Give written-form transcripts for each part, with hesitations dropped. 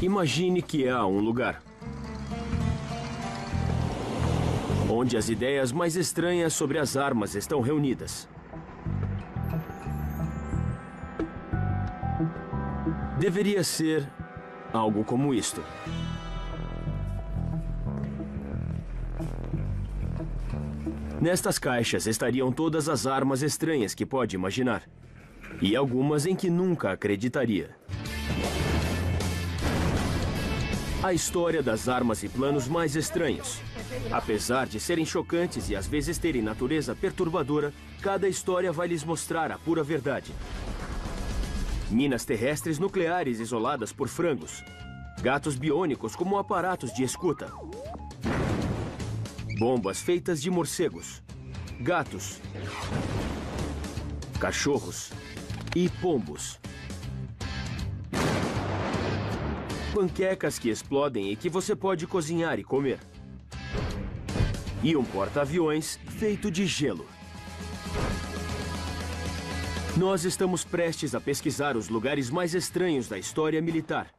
Imagine que há um lugar onde as ideias mais estranhas sobre as armas estão reunidas. Deveria ser algo como isto. Nestas caixas estariam todas as armas estranhas que pode imaginar. E algumas em que nunca acreditaria. A história das armas e planos mais estranhos. Apesar de serem chocantes e às vezes terem natureza perturbadora, cada história vai lhes mostrar a pura verdade. Minas terrestres nucleares isoladas por frangos. Gatos biônicos como aparatos de escuta. Bombas feitas de morcegos. Gatos. Cachorros. E pombos. Panquecas que explodem e que você pode cozinhar e comer. E um porta-aviões feito de gelo. Nós estamos prestes a pesquisar os lugares mais estranhos da história militar.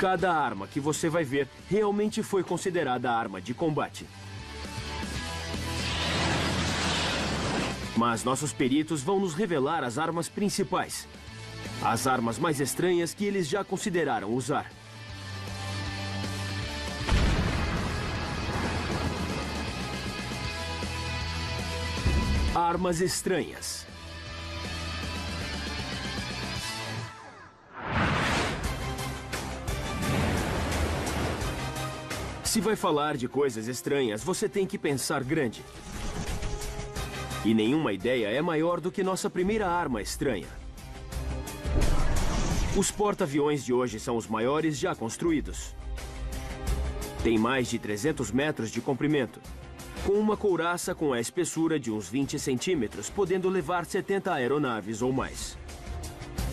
Cada arma que você vai ver realmente foi considerada arma de combate. Mas nossos peritos vão nos revelar as armas principais. As armas mais estranhas que eles já consideraram usar. Armas estranhas. Se vai falar de coisas estranhas, você tem que pensar grande. E nenhuma ideia é maior do que nossa primeira arma estranha. Os porta-aviões de hoje são os maiores já construídos. Tem mais de 300 metros de comprimento, com uma couraça com a espessura de uns 20 centímetros, podendo levar 70 aeronaves ou mais.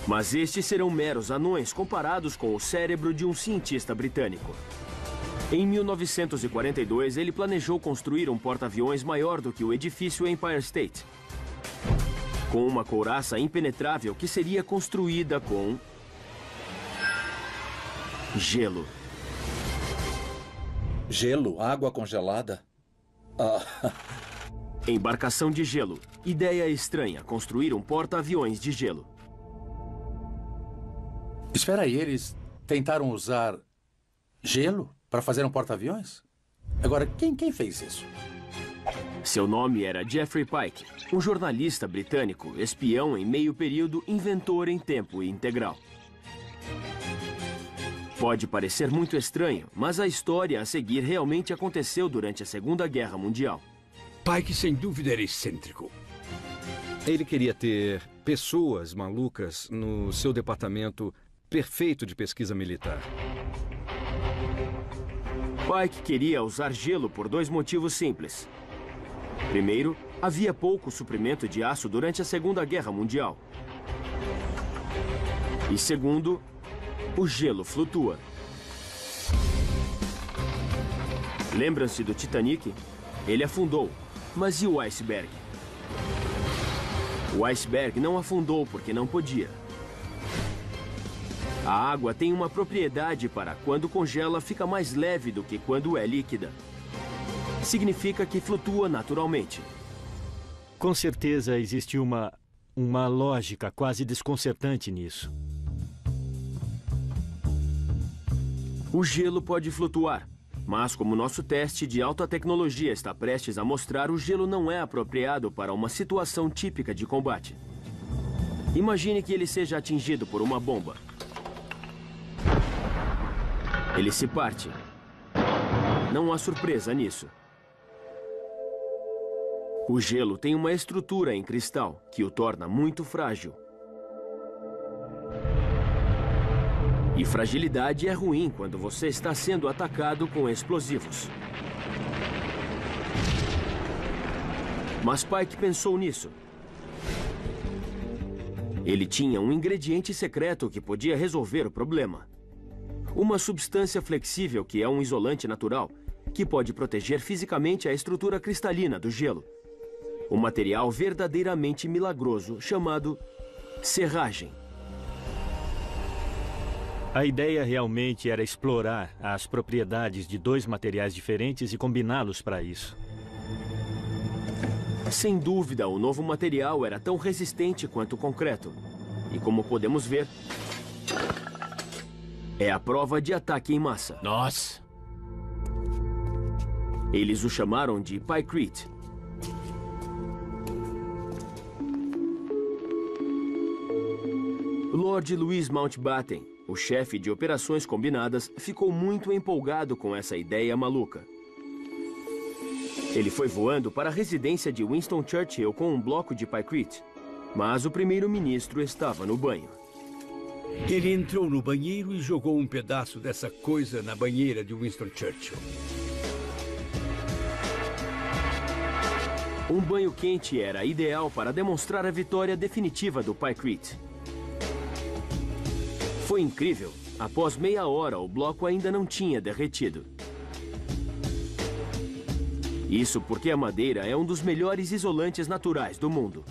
Mas estes serão meros anões comparados com o cérebro de um cientista britânico. Em 1942, ele planejou construir um porta-aviões maior do que o edifício Empire State, com uma couraça impenetrável que seria construída com gelo. Gelo? Água congelada? Embarcação de gelo. Ideia estranha, construir um porta-aviões de gelo. Espera aí, eles tentaram usar gelo para fazer um porta-aviões? Agora, quem fez isso? Seu nome era Jeffrey Pike, um jornalista britânico, espião em meio período, inventor em tempo integral. Pode parecer muito estranho, mas a história a seguir realmente aconteceu durante a Segunda Guerra Mundial. Pike, sem dúvida, era excêntrico. Ele queria ter pessoas malucas no seu departamento perfeito de pesquisa militar. Pike queria usar gelo por dois motivos simples. Primeiro, havia pouco suprimento de aço durante a Segunda Guerra Mundial. E segundo, o gelo flutua. Lembram-se do Titanic? Ele afundou. Mas e o iceberg? O iceberg não afundou porque não podia. A água tem uma propriedade para, quando congela, fica mais leve do que quando é líquida. Significa que flutua naturalmente. Com certeza existe uma lógica quase desconcertante nisso. O gelo pode flutuar, mas como nosso teste de alta tecnologia está prestes a mostrar, o gelo não é apropriado para uma situação típica de combate. Imagine que ele seja atingido por uma bomba. Ele se parte. Não há surpresa nisso. O gelo tem uma estrutura em cristal que o torna muito frágil. E fragilidade é ruim quando você está sendo atacado com explosivos. Mas Pike pensou nisso. Ele tinha um ingrediente secreto que podia resolver o problema. Uma substância flexível que é um isolante natural, que pode proteger fisicamente a estrutura cristalina do gelo. Um material verdadeiramente milagroso chamado serragem. A ideia realmente era explorar as propriedades de dois materiais diferentes e combiná-los para isso. Sem dúvida, o novo material era tão resistente quanto o concreto. E como podemos ver, é a prova de ataque em massa. Nossa! Eles o chamaram de Pykrete. Lord Louis Mountbatten, o chefe de operações combinadas, ficou muito empolgado com essa ideia maluca. Ele foi voando para a residência de Winston Churchill com um bloco de Pykrete, mas o primeiro-ministro estava no banho. Ele entrou no banheiro e jogou um pedaço dessa coisa na banheira de Winston Churchill. Um banho quente era ideal para demonstrar a vitória definitiva do Pykrete. Foi incrível. Após meia hora, o bloco ainda não tinha derretido. Isso porque a madeira é um dos melhores isolantes naturais do mundo.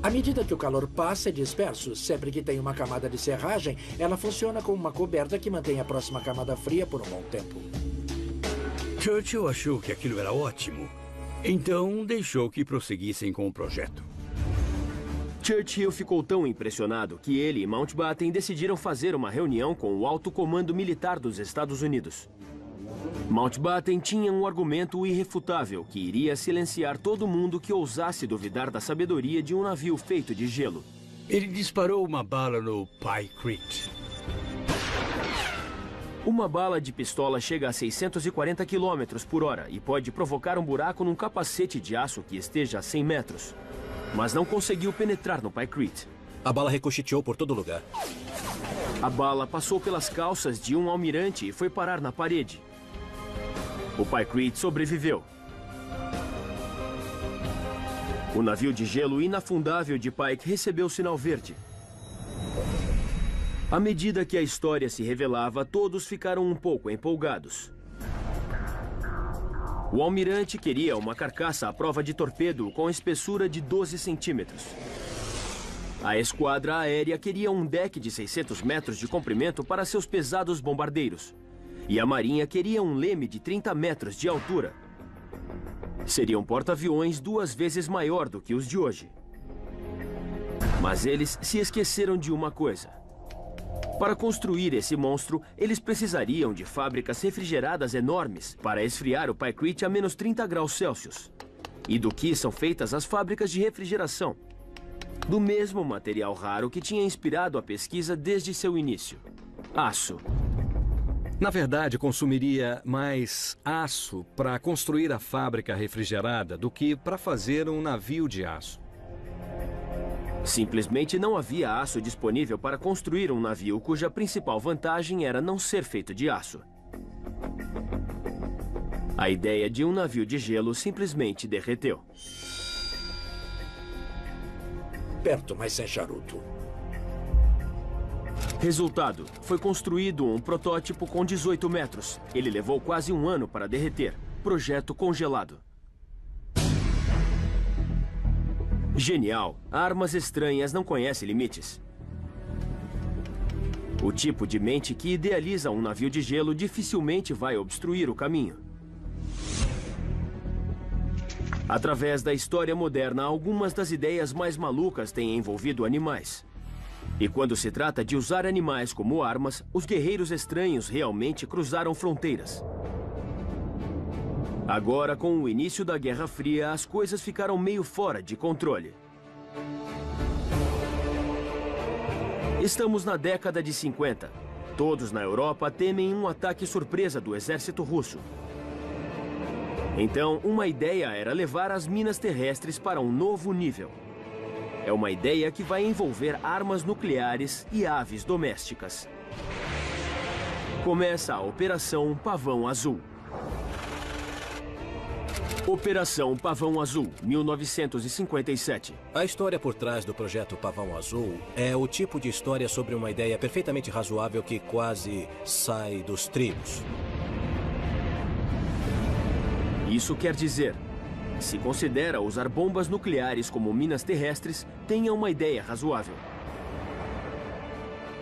À medida que o calor passa, é disperso. Sempre que tem uma camada de serragem, ela funciona como uma coberta que mantém a próxima camada fria por um bom tempo. Churchill achou que aquilo era ótimo. Então, deixou que prosseguissem com o projeto. Churchill ficou tão impressionado que ele e Mountbatten decidiram fazer uma reunião com o alto comando militar dos Estados Unidos. Mountbatten tinha um argumento irrefutável que iria silenciar todo mundo que ousasse duvidar da sabedoria de um navio feito de gelo. Ele disparou uma bala no Pykrete. Uma bala de pistola chega a 640 km por hora e pode provocar um buraco num capacete de aço que esteja a 100 metros. Mas não conseguiu penetrar no Pykrete. A bala ricocheteou por todo lugar. A bala passou pelas calças de um almirante e foi parar na parede. O Pykrete sobreviveu. O navio de gelo inafundável de Pike recebeu sinal verde. À medida que a história se revelava, todos ficaram um pouco empolgados. O almirante queria uma carcaça à prova de torpedo com espessura de 12 centímetros. A esquadra aérea queria um deck de 600 metros de comprimento para seus pesados bombardeiros. E a marinha queria um leme de 30 metros de altura. Seria um porta-aviões 2 vezes maior do que os de hoje. Mas eles se esqueceram de uma coisa. Para construir esse monstro, eles precisariam de fábricas refrigeradas enormes para esfriar o Pykrete a menos 30 graus Celsius. E do que são feitas as fábricas de refrigeração? Do mesmo material raro que tinha inspirado a pesquisa desde seu início: aço. Na verdade, consumiria mais aço para construir a fábrica refrigerada do que para fazer um navio de aço. Simplesmente não havia aço disponível para construir um navio cuja principal vantagem era não ser feito de aço. A ideia de um navio de gelo simplesmente derreteu. Perto, mas sem charuto. Resultado, foi construído um protótipo com 18 metros. Ele levou quase um ano para derreter. Projeto congelado. Genial. Armas estranhas não conhecem limites. O tipo de mente que idealiza um navio de gelo dificilmente vai obstruir o caminho. Através da história moderna, algumas das ideias mais malucas têm envolvido animais. E quando se trata de usar animais como armas, os guerreiros estranhos realmente cruzaram fronteiras. Agora, com o início da Guerra Fria, as coisas ficaram meio fora de controle. Estamos na década de 50. Todos na Europa temem um ataque surpresa do exército russo. Então, uma ideia era levar as minas terrestres para um novo nível. É uma ideia que vai envolver armas nucleares e aves domésticas. Começa a Operação Pavão Azul. Operação Pavão Azul, 1957. A história por trás do projeto Pavão Azul é o tipo de história sobre uma ideia perfeitamente razoável que quase sai dos trilhos. Isso quer dizer, se considera usar bombas nucleares como minas terrestres, tenha uma ideia razoável.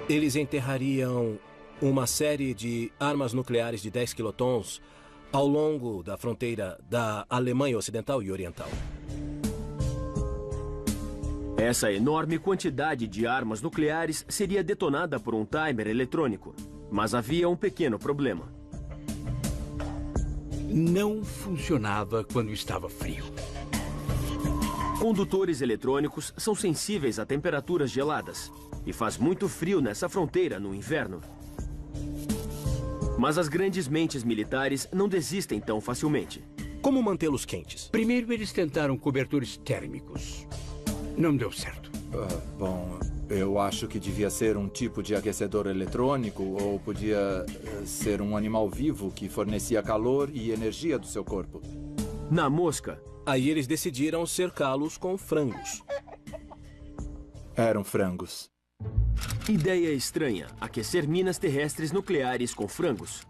eles enterrariam uma série de armas nucleares de 10 quilotons ao longo da fronteira da Alemanha Ocidental e Oriental. Essa enorme quantidade de armas nucleares seria detonada por um timer eletrônico. Mas havia um pequeno problema. Não funcionava quando estava frio. Condutores eletrônicos são sensíveis a temperaturas geladas. E faz muito frio nessa fronteira no inverno. Mas as grandes mentes militares não desistem tão facilmente. Como mantê-los quentes? Primeiro eles tentaram cobertores térmicos. Não deu certo. Bom, eu acho que devia ser um tipo de aquecedor eletrônico ou podia ser um animal vivo que fornecia calor e energia do seu corpo. Na mosca. Aí eles decidiram cercá-los com frangos. Eram frangos. Ideia estranha, aquecer minas terrestres nucleares com frangos.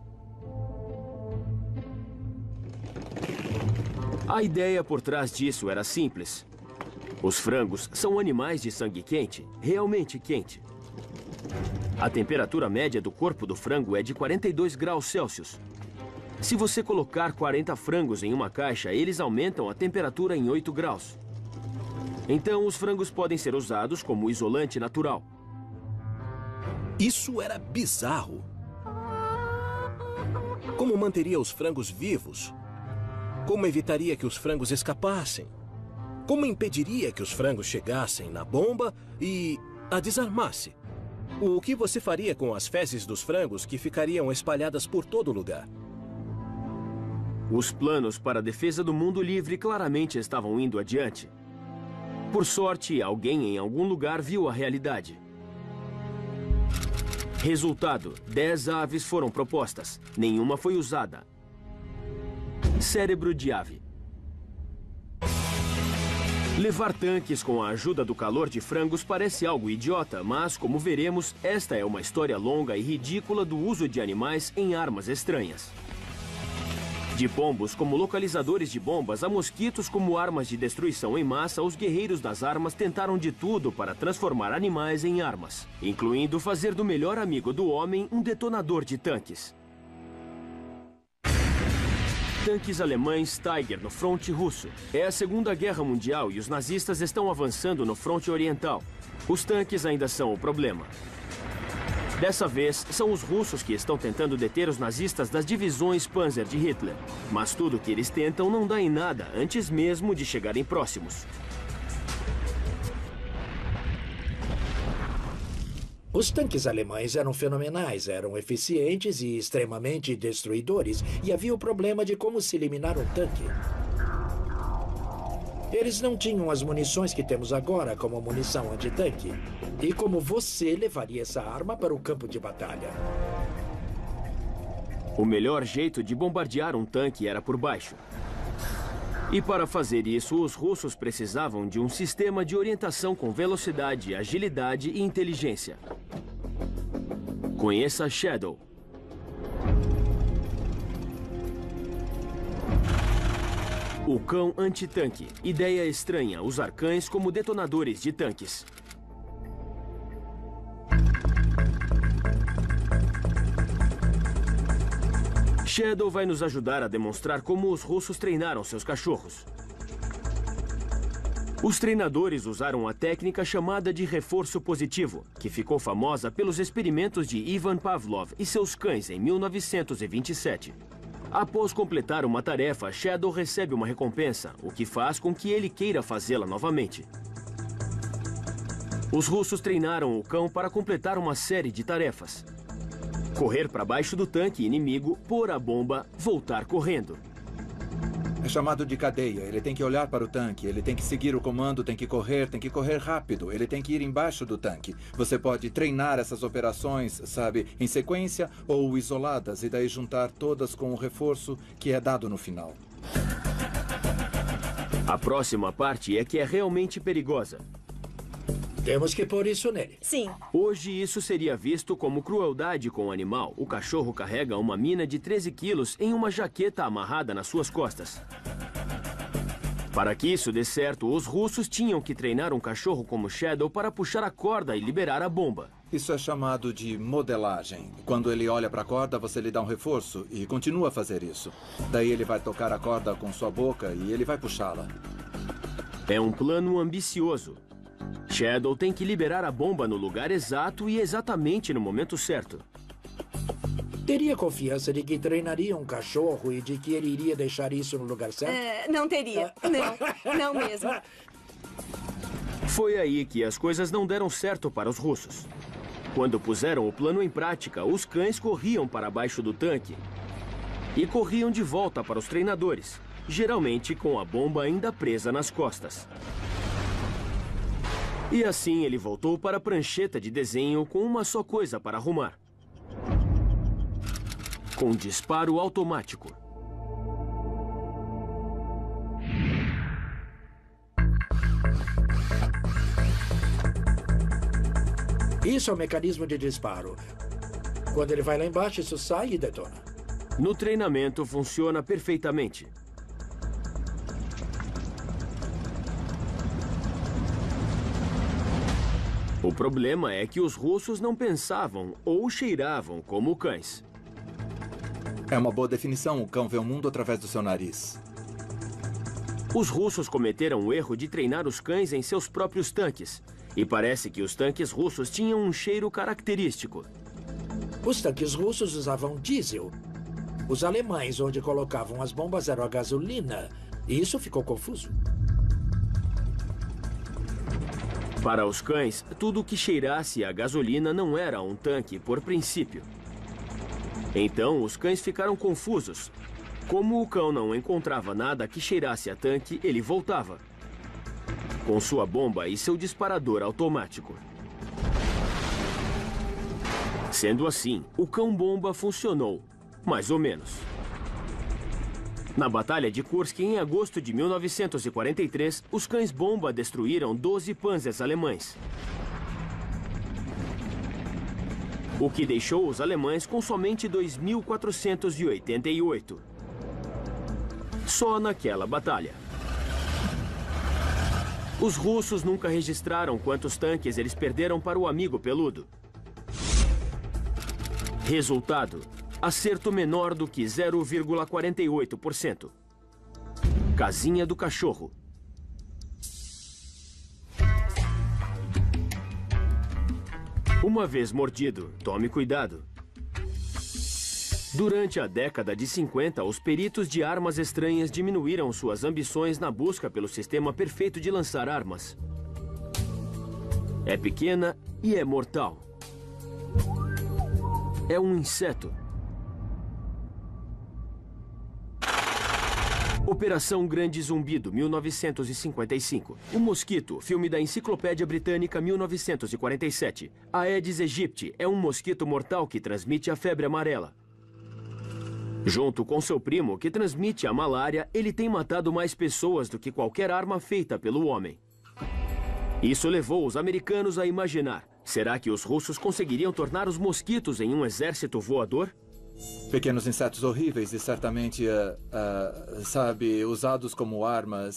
A ideia por trás disso era simples. Os frangos são animais de sangue quente, realmente quente. A temperatura média do corpo do frango é de 42 graus Celsius. Se você colocar 40 frangos em uma caixa, eles aumentam a temperatura em 8 graus. Então, os frangos podem ser usados como isolante natural. Isso era bizarro. Como manteria os frangos vivos? Como evitaria que os frangos escapassem? Como impediria que os frangos chegassem na bomba e a desarmasse? O que você faria com as fezes dos frangos que ficariam espalhadas por todo lugar? Os planos para a defesa do mundo livre claramente estavam indo adiante. Por sorte, alguém em algum lugar viu a realidade. Resultado: 10 aves foram propostas. Nenhuma foi usada. Cérebro de ave. Levar tanques com a ajuda do calor de frangos parece algo idiota, mas, como veremos, esta é uma história longa e ridícula do uso de animais em armas estranhas. De pombos como localizadores de bombas a mosquitos como armas de destruição em massa, os guerreiros das armas tentaram de tudo para transformar animais em armas, incluindo fazer do melhor amigo do homem um detonador de tanques. Tanques alemães Tiger no fronte russo. É a Segunda Guerra Mundial e os nazistas estão avançando no fronte oriental. Os tanques ainda são o problema. Dessa vez, são os russos que estão tentando deter os nazistas das divisões Panzer de Hitler. Mas tudo que eles tentam não dá em nada antes mesmo de chegarem próximos. Os tanques alemães eram fenomenais, eram eficientes e extremamente destruidores. E havia o problema de como se eliminar um tanque. Eles não tinham as munições que temos agora como munição antitanque. E como você levaria essa arma para o campo de batalha? O melhor jeito de bombardear um tanque era por baixo. E para fazer isso, os russos precisavam de um sistema de orientação com velocidade, agilidade e inteligência. Conheça Shadow. O cão antitanque. Ideia estranha, usar cães como detonadores de tanques. Shadow vai nos ajudar a demonstrar como os russos treinaram seus cachorros. Os treinadores usaram a técnica chamada de reforço positivo, que ficou famosa pelos experimentos de Ivan Pavlov e seus cães em 1927. Após completar uma tarefa, Shadow recebe uma recompensa, o que faz com que ele queira fazê-la novamente. Os russos treinaram o cão para completar uma série de tarefas. Correr para baixo do tanque inimigo, pôr a bomba, voltar correndo. É chamado de cadeia. Ele tem que olhar para o tanque, ele tem que seguir o comando, tem que correr rápido, ele tem que ir embaixo do tanque. Você pode treinar essas operações, sabe, em sequência ou isoladas, e daí juntar todas com o reforço que é dado no final. A próxima parte é que é realmente perigosa. Temos que pôr isso nele. Sim. Hoje isso seria visto como crueldade com o animal. O cachorro carrega uma mina de 13 quilos em uma jaqueta amarrada nas suas costas. Para que isso dê certo, os russos tinham que treinar um cachorro como Shadow para puxar a corda e liberar a bomba. Isso é chamado de modelagem. Quando ele olha para a corda, você lhe dá um reforço e continua a fazer isso. Daí ele vai tocar a corda com sua boca e ele vai puxá-la. É um plano ambicioso. Shadow tem que liberar a bomba no lugar exato e exatamente no momento certo. Teria confiança de que treinaria um cachorro e de que ele iria deixar isso no lugar certo? Não teria. Não mesmo. Foi aí que as coisas não deram certo para os russos. Quando puseram o plano em prática, os cães corriam para baixo do tanque e corriam de volta para os treinadores, geralmente com a bomba ainda presa nas costas. E assim ele voltou para a prancheta de desenho com uma só coisa para arrumar: com disparo automático. Isso é o mecanismo de disparo. Quando ele vai lá embaixo, isso sai e detona. No treinamento, funciona perfeitamente. O problema é que os russos não pensavam ou cheiravam como cães. É uma boa definição. O cão vê o mundo através do seu nariz. Os russos cometeram o erro de treinar os cães em seus próprios tanques. E parece que os tanques russos tinham um cheiro característico. Os tanques russos usavam diesel. Os alemães, onde colocavam as bombas, eram a gasolina. E isso ficou confuso. Para os cães, tudo que cheirasse a gasolina não era um tanque por princípio. Então, os cães ficaram confusos. Como o cão não encontrava nada que cheirasse a tanque, ele voltava com sua bomba e seu disparador automático. Sendo assim, o cão-bomba funcionou, mais ou menos. Na Batalha de Kursk, em agosto de 1943, os cães-bomba destruíram 12 panzers alemães, o que deixou os alemães com somente 2.488. Só naquela batalha. Os russos nunca registraram quantos tanques eles perderam para o amigo peludo. Resultado: acerto menor do que 0,48%. Casinha do cachorro. Uma vez mordido, tome cuidado. Durante a década de 50, os peritos de armas estranhas diminuíram suas ambições na busca pelo sistema perfeito de lançar armas. É pequena e é mortal. É um inseto. Operação Grande Zumbido, 1955. O Mosquito, filme da Enciclopédia Britânica, 1947. Aedes aegypti é um mosquito mortal que transmite a febre amarela. Junto com seu primo, que transmite a malária, ele tem matado mais pessoas do que qualquer arma feita pelo homem. Isso levou os americanos a imaginar: será que os russos conseguiriam tornar os mosquitos em um exército voador? Pequenos insetos horríveis e certamente, sabe, usados como armas,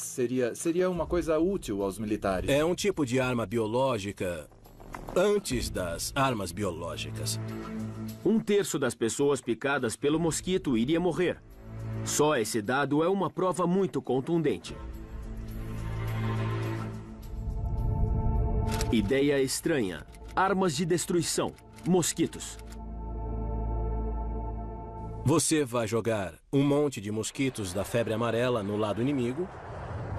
seria uma coisa útil aos militares. É um tipo de arma biológica antes das armas biológicas. 1/3 das pessoas picadas pelo mosquito iria morrer. Só esse dado é uma prova muito contundente. Ideia estranha. Armas de destruição. Mosquitos. Você vai jogar um monte de mosquitos da febre amarela no lado inimigo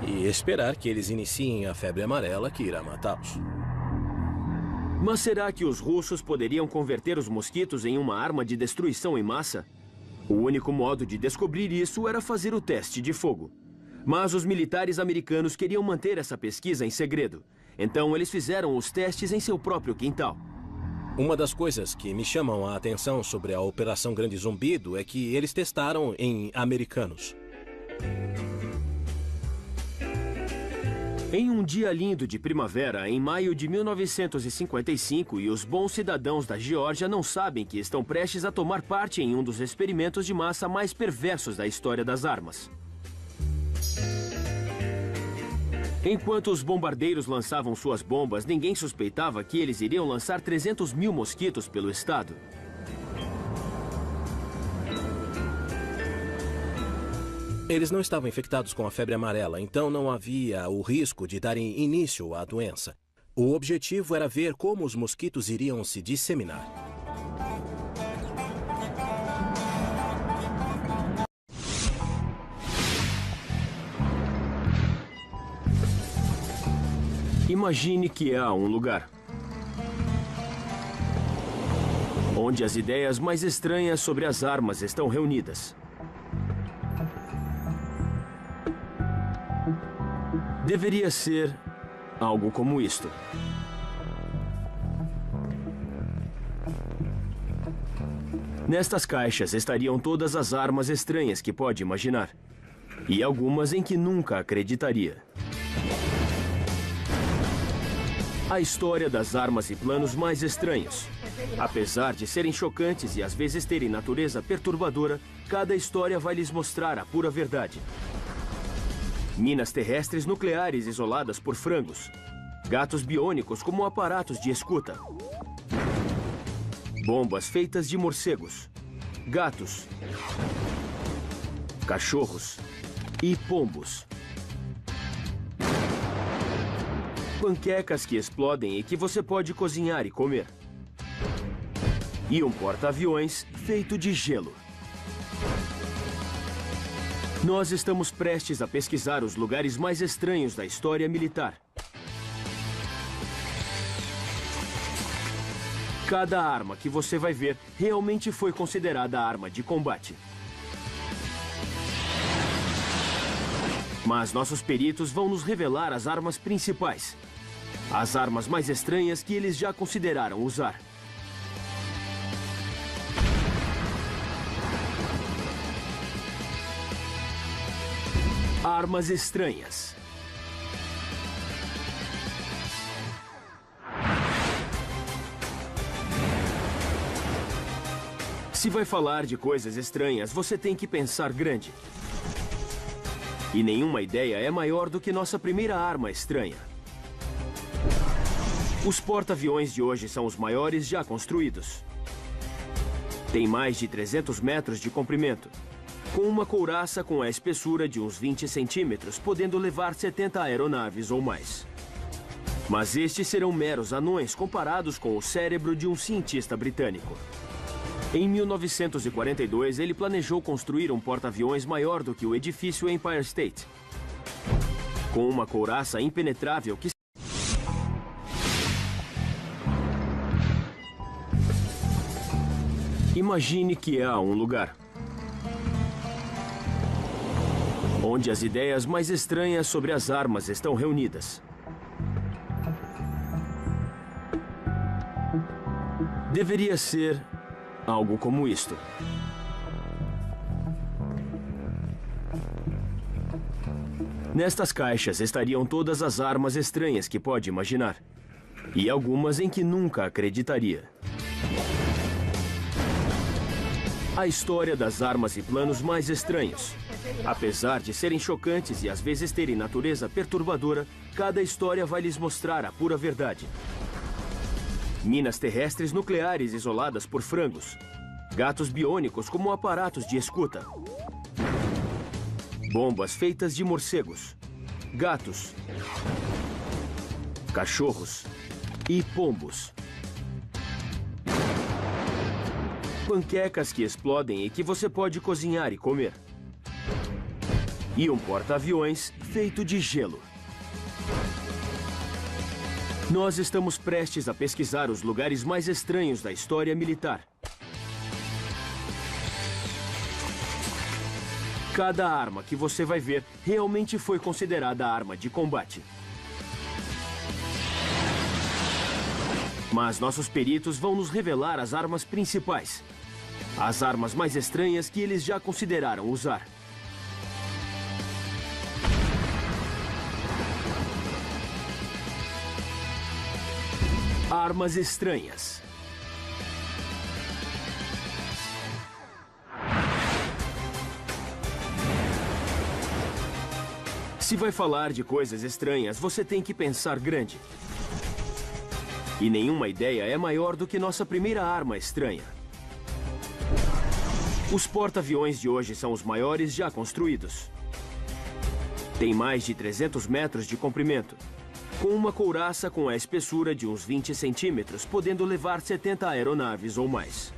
e esperar que eles iniciem a febre amarela que irá matá-los. Mas será que os russos poderiam converter os mosquitos em uma arma de destruição em massa? O único modo de descobrir isso era fazer o teste de fogo. Mas os militares americanos queriam manter essa pesquisa em segredo. Então eles fizeram os testes em seu próprio quintal. Uma das coisas que me chamam a atenção sobre a Operação Grande Zumbido é que eles testaram em americanos. Em um dia lindo de primavera, em maio de 1955, e os bons cidadãos da Geórgia não sabem que estão prestes a tomar parte em um dos experimentos de massa mais perversos da história das armas. Enquanto os bombardeiros lançavam suas bombas, ninguém suspeitava que eles iriam lançar 300 mil mosquitos pelo estado. Eles não estavam infectados com a febre amarela, então não havia o risco de darem início à doença. O objetivo era ver como os mosquitos iriam se disseminar. Imagine que há um lugar onde as ideias mais estranhas sobre as armas estão reunidas. Deveria ser algo como isto. Nestas caixas estariam todas as armas estranhas que pode imaginar. E algumas em que nunca acreditaria. A história das armas e planos mais estranhos. Apesar de serem chocantes e às vezes terem natureza perturbadora, cada história vai lhes mostrar a pura verdade. Minas terrestres nucleares isoladas por frangos. Gatos biônicos como aparatos de escuta. Bombas feitas de morcegos. Gatos. Cachorros. E pombos. Panquecas que explodem e que você pode cozinhar e comer. E um porta-aviões feito de gelo. Nós estamos prestes a pesquisar os lugares mais estranhos da história militar. Cada arma que você vai ver realmente foi considerada arma de combate. Mas nossos peritos vão nos revelar as armas principais. As armas mais estranhas que eles já consideraram usar. Armas estranhas. Se vai falar de coisas estranhas, você tem que pensar grande. E nenhuma ideia é maior do que nossa primeira arma estranha. Os porta-aviões de hoje são os maiores já construídos. Tem mais de 300 metros de comprimento, com uma couraça com a espessura de uns 20 centímetros, podendo levar 70 aeronaves ou mais. Mas estes serão meros anões comparados com o cérebro de um cientista britânico. Em 1942, ele planejou construir um porta-aviões maior do que o edifício Empire State, com uma couraça impenetrável que... Imagine que há um lugar onde as ideias mais estranhas sobre as armas estão reunidas. Deveria ser algo como isto. Nestas caixas estariam todas as armas estranhas que pode imaginar. E algumas em que nunca acreditaria. A história das armas e planos mais estranhos. Apesar de serem chocantes e às vezes terem natureza perturbadora, cada história vai lhes mostrar a pura verdade. Minas terrestres nucleares isoladas por frangos. Gatos biônicos como aparatos de escuta. Bombas feitas de morcegos. Gatos. Cachorros. E pombos. Panquecas que explodem e que você pode cozinhar e comer. E um porta-aviões feito de gelo. Nós estamos prestes a pesquisar os lugares mais estranhos da história militar. Cada arma que você vai ver realmente foi considerada arma de combate. Mas nossos peritos vão nos revelar as armas principais. As armas mais estranhas que eles já consideraram usar. Armas estranhas. Se vai falar de coisas estranhas, você tem que pensar grande. E nenhuma ideia é maior do que nossa primeira arma estranha. Os porta-aviões de hoje são os maiores já construídos. Tem mais de 300 metros de comprimento, com uma couraça com a espessura de uns 20 centímetros, podendo levar 70 aeronaves ou mais.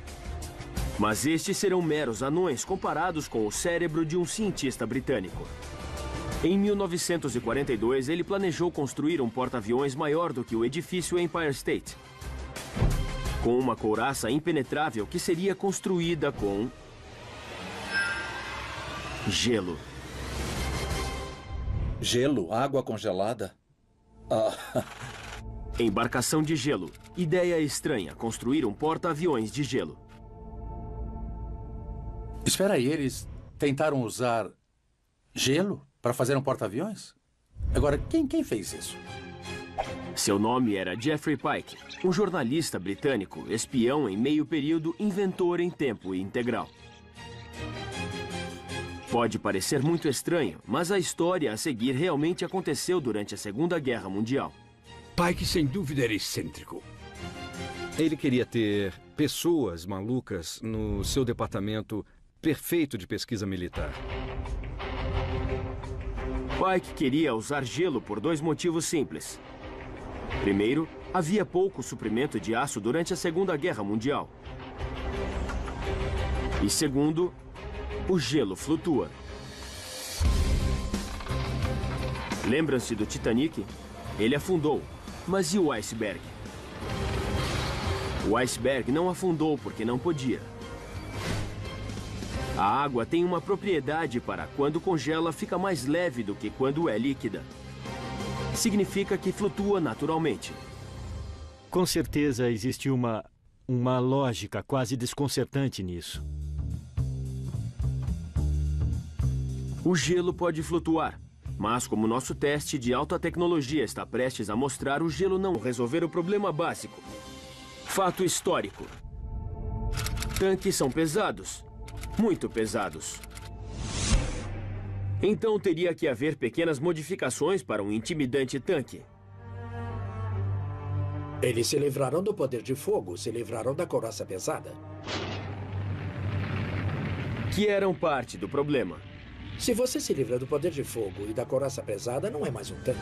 Mas estes serão meros anões comparados com o cérebro de um cientista britânico. Em 1942, ele planejou construir um porta-aviões maior do que o edifício Empire State, com uma couraça impenetrável que seria construída com gelo. Gelo? Água congelada? Embarcação de gelo. Ideia estranha, construir um porta-aviões de gelo. Espera aí, eles tentaram usar gelo para fazer um porta-aviões? Agora, quem fez isso? Seu nome era Jeffrey Pike, um jornalista britânico, espião em meio período, inventor em tempo integral. Pode parecer muito estranho, mas a história a seguir realmente aconteceu durante a Segunda Guerra Mundial. Pike, sem dúvida, era excêntrico. Ele queria ter pessoas malucas no seu departamento perfeito de pesquisa militar. Pike queria usar gelo por dois motivos simples. Primeiro, havia pouco suprimento de aço durante a Segunda Guerra Mundial. E segundo, o gelo flutua. Lembram-se do Titanic? Ele afundou. Mas e o iceberg? O iceberg não afundou porque não podia. A água tem uma propriedade para, quando congela, fica mais leve do que quando é líquida. Significa que flutua naturalmente. Com certeza existe uma lógica quase desconcertante nisso. O gelo pode flutuar, mas como nosso teste de alta tecnologia está prestes a mostrar, o gelo não resolver o problema básico. Fato histórico. Tanques são pesados. Muito pesados. Então teria que haver pequenas modificações para um intimidante tanque. Eles se livraram do poder de fogo, se livraram da couraça pesada. Que eram parte do problema. Se você se livra do poder de fogo e da couraça pesada, não é mais um tanque.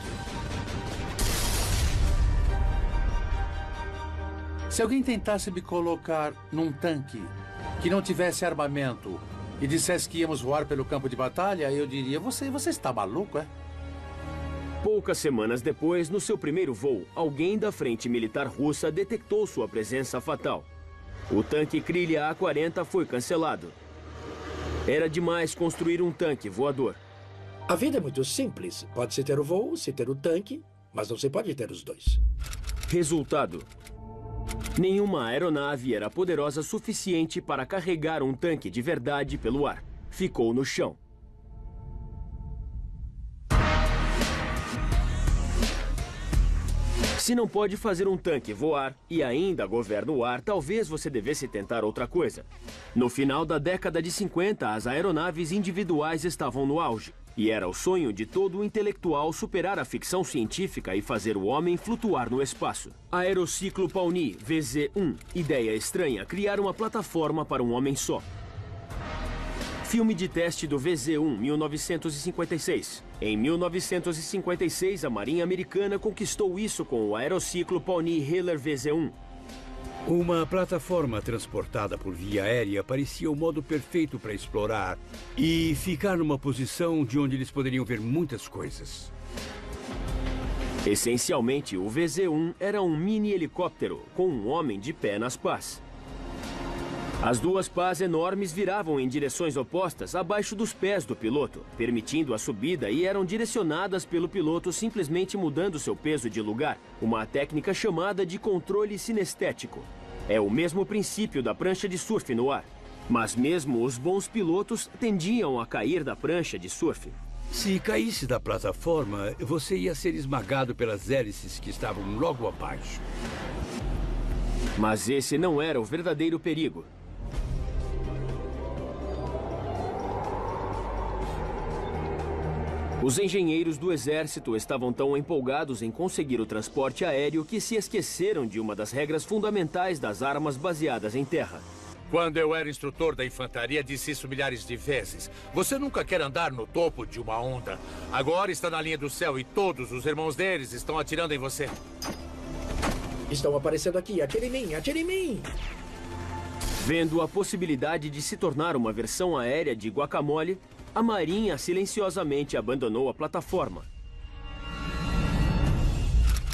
Se alguém tentasse me colocar num tanque que não tivesse armamento e dissesse que íamos voar pelo campo de batalha, eu diria, você está maluco, é? Poucas semanas depois, no seu primeiro voo, alguém da frente militar russa detectou sua presença fatal. O tanque Krylia A-40 foi cancelado. Era demais construir um tanque voador. A vida é muito simples. Pode-se ter o voo, se ter o tanque, mas não se pode ter os dois. Resultado: nenhuma aeronave era poderosa suficiente para carregar um tanque de verdade pelo ar. Ficou no chão. Se não pode fazer um tanque voar e ainda governa o ar, talvez você devesse tentar outra coisa. No final da década de 50, as aeronaves individuais estavam no auge. E era o sonho de todo intelectual superar a ficção científica e fazer o homem flutuar no espaço. Aerociclo Pawnee VZ-1. Ideia estranha, criar uma plataforma para um homem só. Filme de teste do VZ-1, 1956. Em 1956, a Marinha Americana conquistou isso com o aerociclo Pawnee Hiller VZ-1. Uma plataforma transportada por via aérea parecia o modo perfeito para explorar e ficar numa posição de onde eles poderiam ver muitas coisas. Essencialmente, o VZ-1 era um mini helicóptero com um homem de pé nas pás. As duas pás enormes viravam em direções opostas abaixo dos pés do piloto, permitindo a subida, e eram direcionadas pelo piloto simplesmente mudando seu peso de lugar, uma técnica chamada de controle sinestético. É o mesmo princípio da prancha de surf no ar. Mas mesmo os bons pilotos tendiam a cair da prancha de surf. Se caísse da plataforma, você ia ser esmagado pelas hélices que estavam logo abaixo. Mas esse não era o verdadeiro perigo. Os engenheiros do exército estavam tão empolgados em conseguir o transporte aéreo que se esqueceram de uma das regras fundamentais das armas baseadas em terra. Quando eu era instrutor da infantaria, disse isso milhares de vezes. Você nunca quer andar no topo de uma onda. Agora está na linha do céu e todos os irmãos deles estão atirando em você. Estão aparecendo aqui. Atire em mim, atire em mim. Vendo a possibilidade de se tornar uma versão aérea de Guacamole, a Marinha silenciosamente abandonou a plataforma.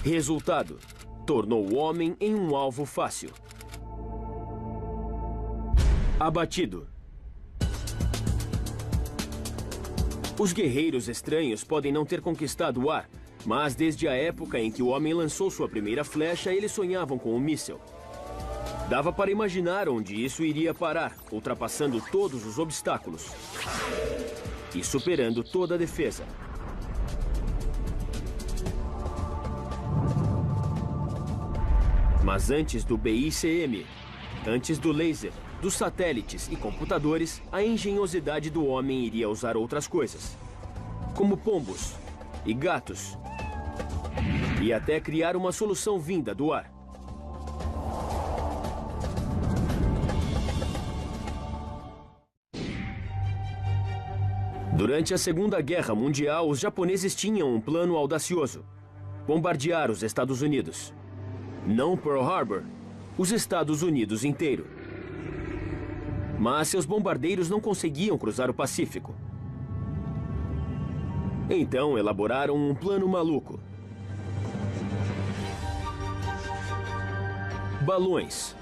Resultado: tornou o homem em um alvo fácil. Abatido. Os guerreiros estranhos podem não ter conquistado o ar, mas desde a época em que o homem lançou sua primeira flecha, eles sonhavam com um míssil. Dava para imaginar onde isso iria parar, ultrapassando todos os obstáculos e superando toda a defesa. Mas antes do BICM, antes do laser, dos satélites e computadores, a engenhosidade do homem iria usar outras coisas, como pombos e gatos, e até criar uma solução vinda do ar. Durante a Segunda Guerra Mundial, os japoneses tinham um plano audacioso: bombardear os Estados Unidos. Não Pearl Harbor, os Estados Unidos inteiro. Mas seus bombardeiros não conseguiam cruzar o Pacífico. Então elaboraram um plano maluco. Balões.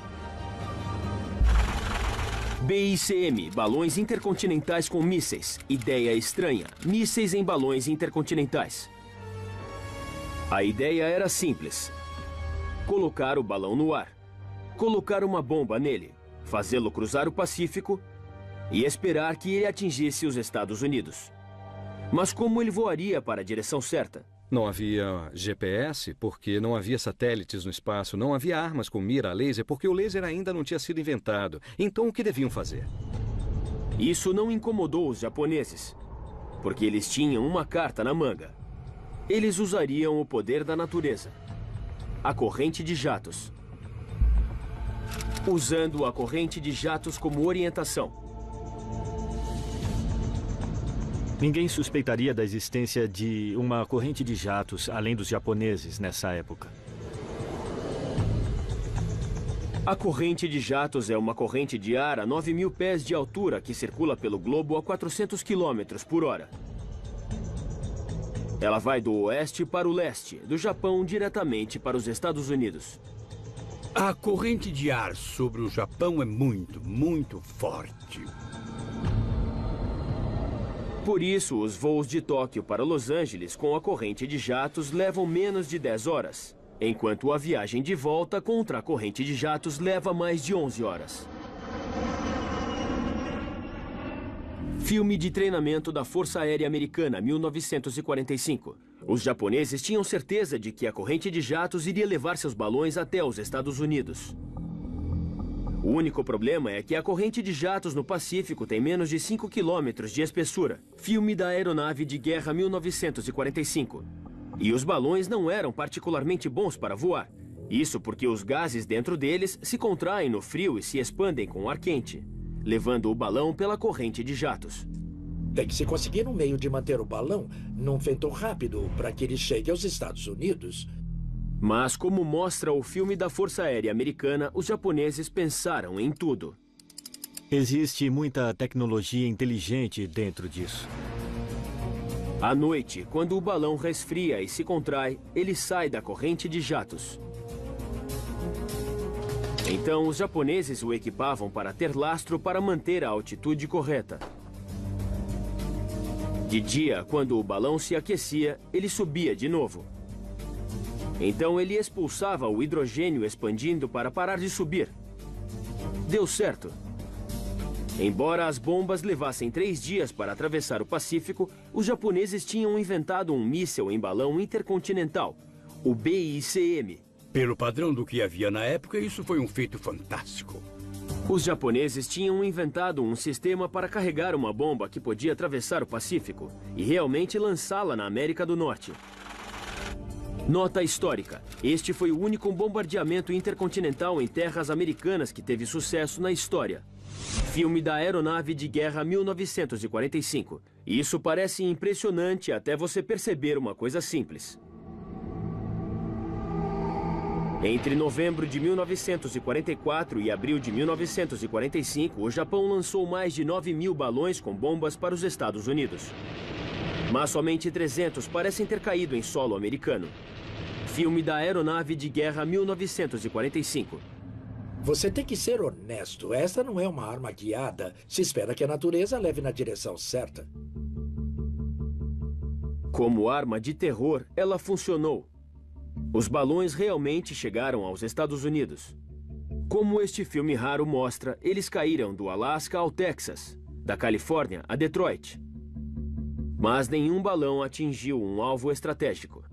BICM, balões intercontinentais com mísseis. Ideia estranha, mísseis em balões intercontinentais. A ideia era simples: colocar o balão no ar, colocar uma bomba nele, fazê-lo cruzar o Pacífico e esperar que ele atingisse os Estados Unidos. Mas como ele voaria para a direção certa? Não havia GPS, porque não havia satélites no espaço. Não havia armas com mira a laser, porque o laser ainda não tinha sido inventado. Então, o que deviam fazer? Isso não incomodou os japoneses, porque eles tinham uma carta na manga. Eles usariam o poder da natureza, a corrente de jatos. Usando a corrente de jatos como orientação. Ninguém suspeitaria da existência de uma corrente de jatos, além dos japoneses, nessa época. A corrente de jatos é uma corrente de ar a 9.000 pés de altura que circula pelo globo a 400 km por hora. Ela vai do oeste para o leste, do Japão diretamente para os Estados Unidos. A corrente de ar sobre o Japão é muito, muito forte. Por isso, os voos de Tóquio para Los Angeles com a corrente de jatos levam menos de 10 horas, enquanto a viagem de volta contra a corrente de jatos leva mais de 11 horas. Filme de treinamento da Força Aérea Americana, 1945. Os japoneses tinham certeza de que a corrente de jatos iria levar seus balões até os Estados Unidos. O único problema é que a corrente de jatos no Pacífico tem menos de 5 quilômetros de espessura. Filme da Aeronave de Guerra 1945. E os balões não eram particularmente bons para voar. Isso porque os gases dentro deles se contraem no frio e se expandem com ar quente, levando o balão pela corrente de jatos. Tem que se conseguir um meio de manter o balão num vento rápido para que ele chegue aos Estados Unidos. Mas, como mostra o filme da Força Aérea Americana, os japoneses pensaram em tudo. Existe muita tecnologia inteligente dentro disso. À noite, quando o balão resfria e se contrai, ele sai da corrente de jatos. Então, os japoneses o equipavam para ter lastro para manter a altitude correta. De dia, quando o balão se aquecia, ele subia de novo. Então ele expulsava o hidrogênio expandindo para parar de subir. Deu certo. Embora as bombas levassem 3 dias para atravessar o Pacífico, os japoneses tinham inventado um míssil em balão intercontinental, o BICM. Pelo padrão do que havia na época, isso foi um feito fantástico. Os japoneses tinham inventado um sistema para carregar uma bomba que podia atravessar o Pacífico e realmente lançá-la na América do Norte. Nota histórica: este foi o único bombardeamento intercontinental em terras americanas que teve sucesso na história. Filme da Aeronave de Guerra 1945. Isso parece impressionante até você perceber uma coisa simples. Entre novembro de 1944 e abril de 1945, o Japão lançou mais de 9.000 balões com bombas para os Estados Unidos. Mas somente 300 parecem ter caído em solo americano. Filme da Aeronave de Guerra 1945. Você tem que ser honesto. Esta não é uma arma guiada. Se espera que a natureza leve na direção certa. Como arma de terror, ela funcionou. Os balões realmente chegaram aos Estados Unidos. Como este filme raro mostra, eles caíram do Alasca ao Texas, da Califórnia a Detroit. Mas nenhum balão atingiu um alvo estratégico.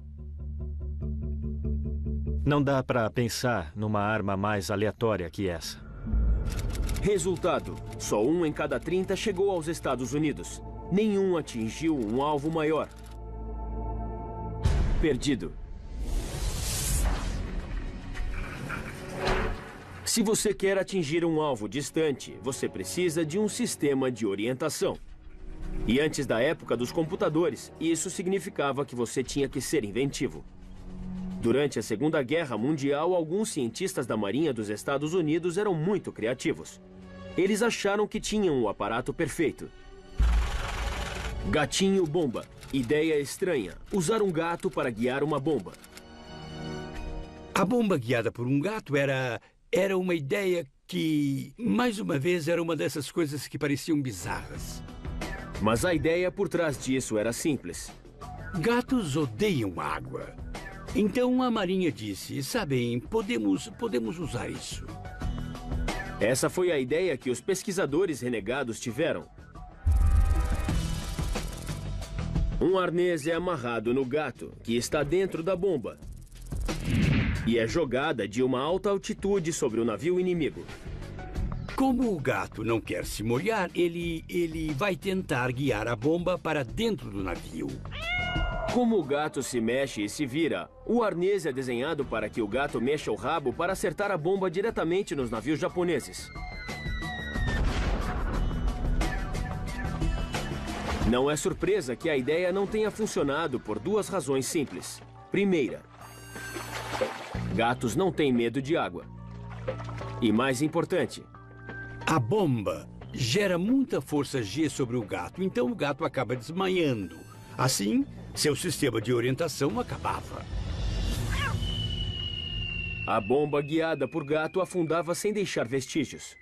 Não dá para pensar numa arma mais aleatória que essa. Resultado: só 1 em cada 30 chegou aos Estados Unidos. Nenhum atingiu um alvo maior. Perdido. Se você quer atingir um alvo distante, você precisa de um sistema de orientação. E antes da época dos computadores, isso significava que você tinha que ser inventivo. Durante a Segunda Guerra Mundial, alguns cientistas da Marinha dos Estados Unidos eram muito criativos. Eles acharam que tinham o aparato perfeito. Gatinho bomba. Ideia estranha: usar um gato para guiar uma bomba. A bomba guiada por um gato era uma ideia que, mais uma vez, era uma dessas coisas que pareciam bizarras. Mas a ideia por trás disso era simples. Gatos odeiam água. Então a Marinha disse: sabem, podemos usar isso. Essa foi a ideia que os pesquisadores renegados tiveram. Um arnês é amarrado no gato, que está dentro da bomba, e é jogada de uma alta altitude sobre o navio inimigo. Como o gato não quer se molhar, ele vai tentar guiar a bomba para dentro do navio. Como o gato se mexe e se vira, o arnês é desenhado para que o gato mexa o rabo para acertar a bomba diretamente nos navios japoneses. Não é surpresa que a ideia não tenha funcionado por 2 razões simples. Primeira, gatos não têm medo de água. E mais importante, a bomba gera muita força G sobre o gato, então o gato acaba desmaiando. Assim, seu sistema de orientação acabava. A bomba guiada por gato afundava sem deixar vestígios.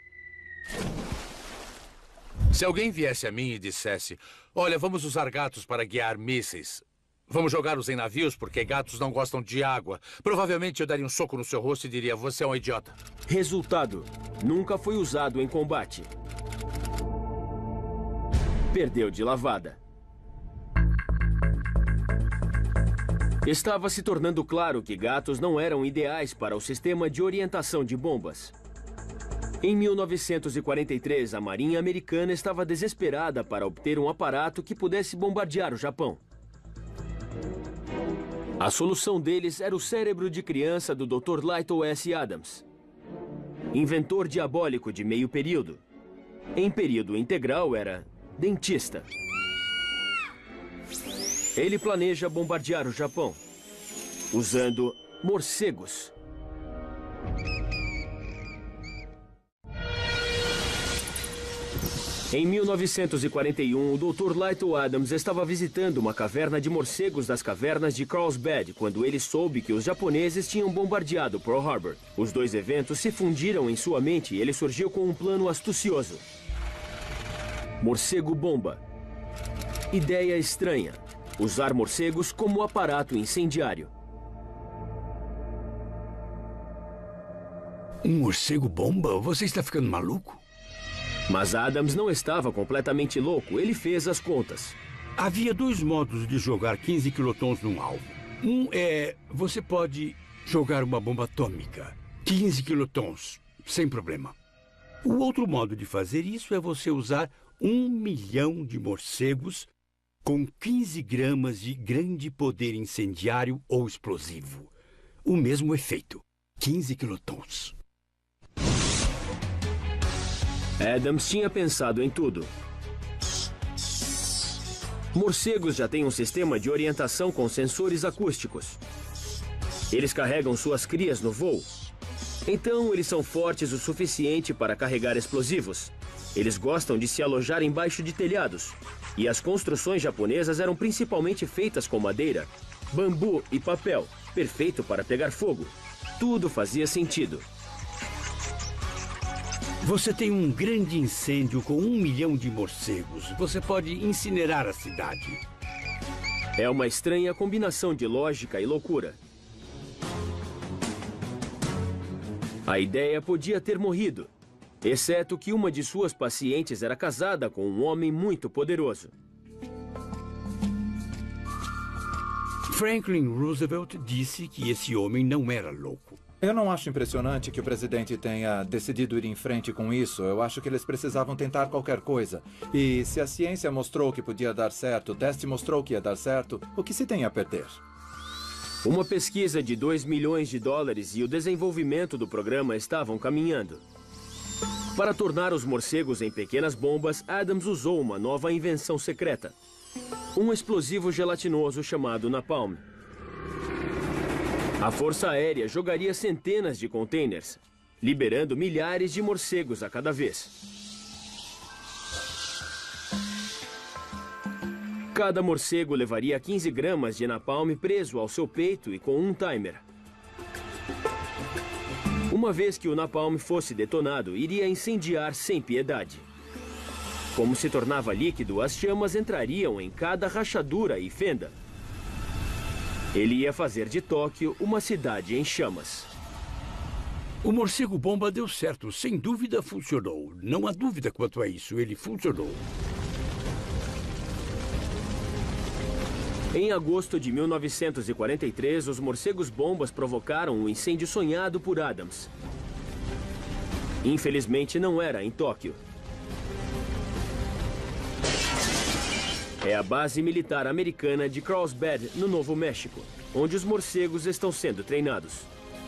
Se alguém viesse a mim e dissesse: olha, vamos usar gatos para guiar mísseis, vamos jogá-los em navios porque gatos não gostam de água, provavelmente eu daria um soco no seu rosto e diria: você é um idiota. Resultado: nunca foi usado em combate. Perdeu de lavada. Estava se tornando claro que gatos não eram ideais para o sistema de orientação de bombas. Em 1943, a Marinha Americana estava desesperada para obter um aparato que pudesse bombardear o Japão. A solução deles era o cérebro de criança do Dr. Lytle S. Adams, inventor diabólico de meio período. Em período integral era dentista. Ele planeja bombardear o Japão usando morcegos. Em 1941, o Dr. Lytle Adams estava visitando uma caverna de morcegos das cavernas de Carlsbad quando ele soube que os japoneses tinham bombardeado Pearl Harbor. Os 2 eventos se fundiram em sua mente e ele surgiu com um plano astucioso. Morcego bomba. Ideia estranha: usar morcegos como aparato incendiário. Um morcego bomba? Você está ficando maluco? Mas Adams não estava completamente louco. Ele fez as contas. Havia 2 modos de jogar 15 quilotons num alvo. Um é: você pode jogar uma bomba atômica. 15 quilotons, sem problema. O outro modo de fazer isso é você usar 1 milhão de morcegos com 15 gramas de grande poder incendiário ou explosivo. O mesmo efeito, 15 quilotons. Adams tinha pensado em tudo. Morcegos já têm um sistema de orientação com sensores acústicos. Eles carregam suas crias no voo. Então, eles são fortes o suficiente para carregar explosivos. Eles gostam de se alojar embaixo de telhados. E as construções japonesas eram principalmente feitas com madeira, bambu e papel, perfeito para pegar fogo. Tudo fazia sentido. Você tem um grande incêndio com 1 milhão de morcegos. Você pode incinerar a cidade. É uma estranha combinação de lógica e loucura. A ideia podia ter morrido, exceto que uma de suas pacientes era casada com um homem muito poderoso. Franklin Roosevelt disse que esse homem não era louco. Eu não acho impressionante que o presidente tenha decidido ir em frente com isso. Eu acho que eles precisavam tentar qualquer coisa. E se a ciência mostrou que podia dar certo, o teste mostrou que ia dar certo, o que se tem a perder? Uma pesquisa de 2 milhões de dólares e o desenvolvimento do programa estavam caminhando. Para tornar os morcegos em pequenas bombas, Adams usou uma nova invenção secreta. Um explosivo gelatinoso chamado napalm. A Força Aérea jogaria centenas de containers, liberando milhares de morcegos a cada vez. Cada morcego levaria 15 gramas de napalm preso ao seu peito e com um timer. Uma vez que o napalm fosse detonado, iria incendiar sem piedade. Como se tornava líquido, as chamas entrariam em cada rachadura e fenda. Ele ia fazer de Tóquio uma cidade em chamas. O morcego bomba deu certo, sem dúvida funcionou. Não há dúvida quanto a isso, ele funcionou. Em agosto de 1943, os morcegos bombas provocaram um incêndio sonhado por Adams. Infelizmente, não era em Tóquio. É a base militar americana de Carlsbad, no Novo México, onde os morcegos estão sendo treinados.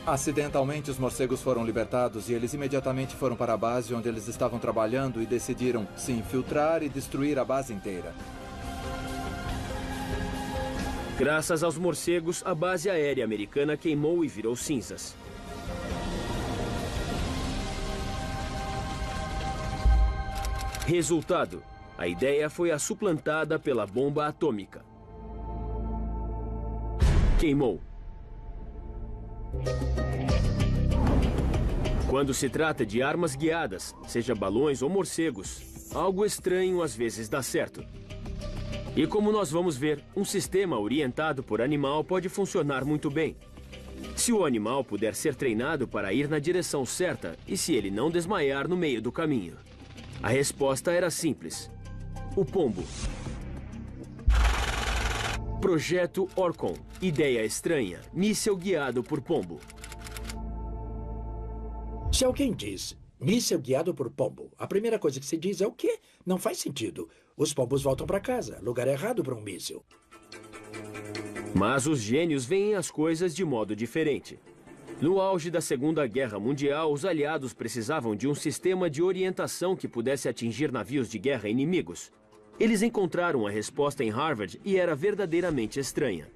Acidentalmente, os morcegos foram libertados e eles imediatamente foram para a base onde eles estavam trabalhando e decidiram se infiltrar e destruir a base inteira. Graças aos morcegos, a base aérea americana queimou e virou cinzas. Resultado: a ideia foi suplantada pela bomba atômica. Queimou. Quando se trata de armas guiadas, seja balões ou morcegos, algo estranho às vezes dá certo. E como nós vamos ver, um sistema orientado por animal pode funcionar muito bem. Se o animal puder ser treinado para ir na direção certa e se ele não desmaiar no meio do caminho. A resposta era simples. O pombo. Projeto Orcon. Ideia estranha. Míssil guiado por pombo. Se alguém diz míssil guiado por pombo, a primeira coisa que se diz é o quê? Não faz sentido. Os pombos voltam para casa. Lugar errado para um míssil. Mas os gênios veem as coisas de modo diferente. No auge da Segunda Guerra Mundial, os aliados precisavam de um sistema de orientação que pudesse atingir navios de guerra inimigos. Eles encontraram a resposta em Harvard e era verdadeiramente estranha.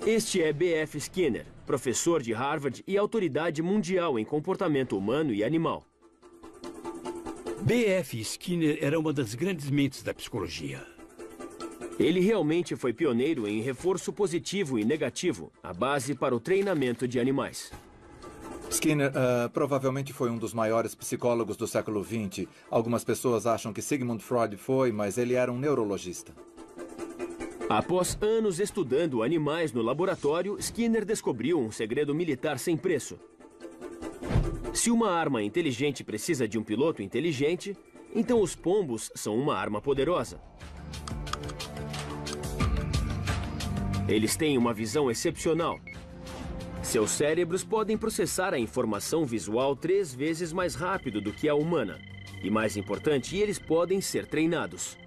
Este é B.F. Skinner, professor de Harvard e autoridade mundial em comportamento humano e animal. B.F. Skinner era uma das grandes mentes da psicologia. Ele realmente foi pioneiro em reforço positivo e negativo, a base para o treinamento de animais. Skinner provavelmente foi um dos maiores psicólogos do século XX. Algumas pessoas acham que Sigmund Freud foi, mas ele era um neurologista. Após anos estudando animais no laboratório, Skinner descobriu um segredo militar sem preço. Se uma arma inteligente precisa de um piloto inteligente, então os pombos são uma arma poderosa. Eles têm uma visão excepcional. Seus cérebros podem processar a informação visual 3 vezes mais rápido do que a humana. E mais importante, eles podem ser treinados.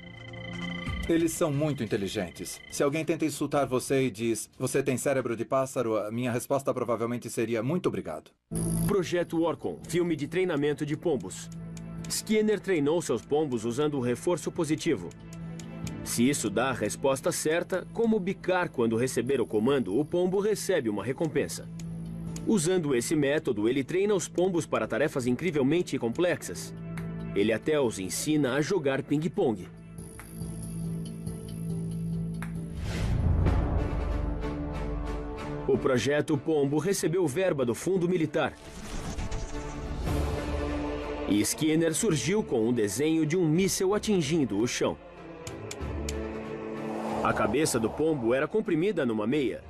Eles são muito inteligentes. Se alguém tenta insultar você e diz, você tem cérebro de pássaro, a minha resposta provavelmente seria, muito obrigado. Projeto Orcon, filme de treinamento de pombos. Skinner treinou seus pombos usando o reforço positivo. Se isso dá a resposta certa, como bicar quando receber o comando, o pombo recebe uma recompensa. Usando esse método, ele treina os pombos para tarefas incrivelmente complexas. Ele até os ensina a jogar ping-pong. O projeto Pombo recebeu verba do Fundo Militar. E Skinner surgiu com um desenho de um míssil atingindo o chão. A cabeça do pombo era comprimida numa meia.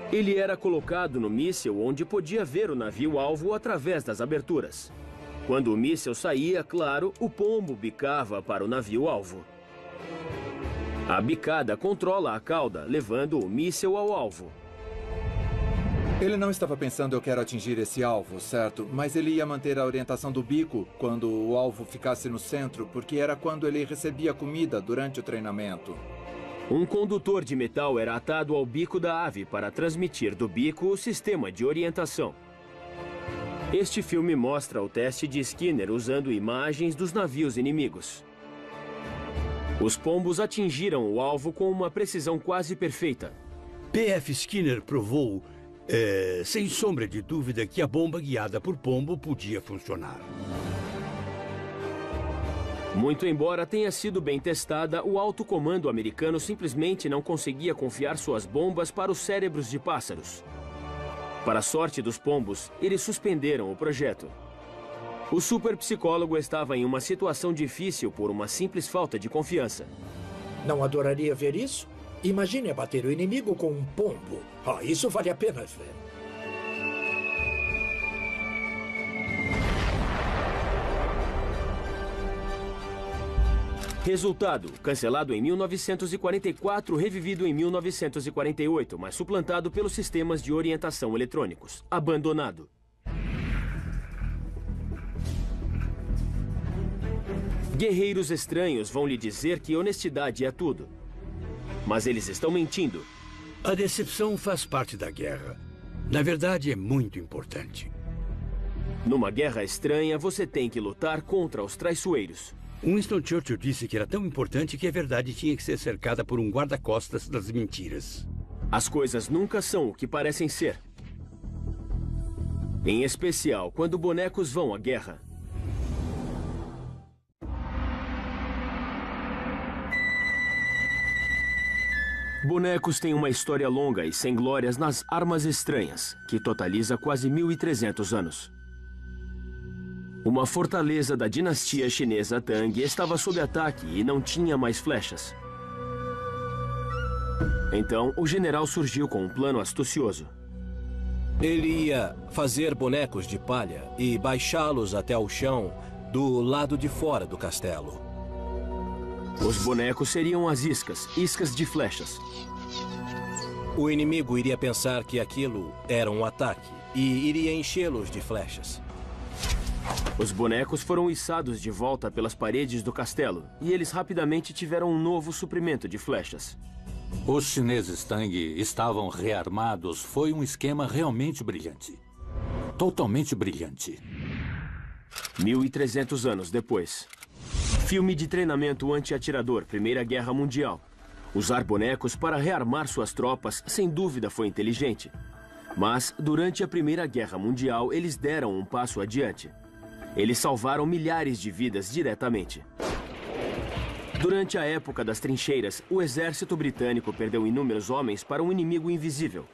Ele era colocado no míssil onde podia ver o navio-alvo através das aberturas. Quando o míssil saía, claro, o pombo bicava para o navio-alvo. A bicada controla a cauda, levando o míssil ao alvo. Ele não estava pensando, eu quero atingir esse alvo, certo? Mas ele ia manter a orientação do bico quando o alvo ficasse no centro, porque era quando ele recebia comida durante o treinamento. Um condutor de metal era atado ao bico da ave para transmitir do bico o sistema de orientação. Este filme mostra o teste de Skinner usando imagens dos navios inimigos. Os pombos atingiram o alvo com uma precisão quase perfeita. P.F. Skinner provou, sem sombra de dúvida, que a bomba guiada por pombo podia funcionar. Muito embora tenha sido bem testada, o alto comando americano simplesmente não conseguia confiar suas bombas para os cérebros de pássaros. Para a sorte dos pombos, eles suspenderam o projeto. O superpsicólogo estava em uma situação difícil por uma simples falta de confiança. Não adoraria ver isso? Imagine abater o inimigo com um pombo. Isso vale a pena ver. Resultado: cancelado em 1944, revivido em 1948, mas suplantado pelos sistemas de orientação eletrônicos. Abandonado. Guerreiros estranhos vão lhe dizer que honestidade é tudo. Mas eles estão mentindo. A decepção faz parte da guerra. Na verdade, é muito importante. Numa guerra estranha, você tem que lutar contra os traiçoeiros. Winston Churchill disse que era tão importante que a verdade tinha que ser cercada por um guarda-costas das mentiras. As coisas nunca são o que parecem ser. Em especial, quando bonecos vão à guerra. Bonecos têm uma história longa e sem glórias nas armas estranhas, que totaliza quase 1.300 anos. Uma fortaleza da dinastia chinesa Tang estava sob ataque e não tinha mais flechas. Então, o general surgiu com um plano astucioso. Ele ia fazer bonecos de palha e baixá-los até o chão do lado de fora do castelo. Os bonecos seriam as iscas de flechas. O inimigo iria pensar que aquilo era um ataque e iria enchê-los de flechas. Os bonecos foram içados de volta pelas paredes do castelo e eles rapidamente tiveram um novo suprimento de flechas. Os chineses Tang estavam rearmados. Foi um esquema realmente brilhante. Totalmente brilhante. 1.300 anos depois. Filme de treinamento anti-atirador, Primeira Guerra Mundial. Usar bonecos para rearmar suas tropas, sem dúvida, foi inteligente. Mas, durante a Primeira Guerra Mundial, eles deram um passo adiante. Eles salvaram milhares de vidas diretamente. Durante a época das trincheiras, o exército britânico perdeu inúmeros homens para um inimigo invisível.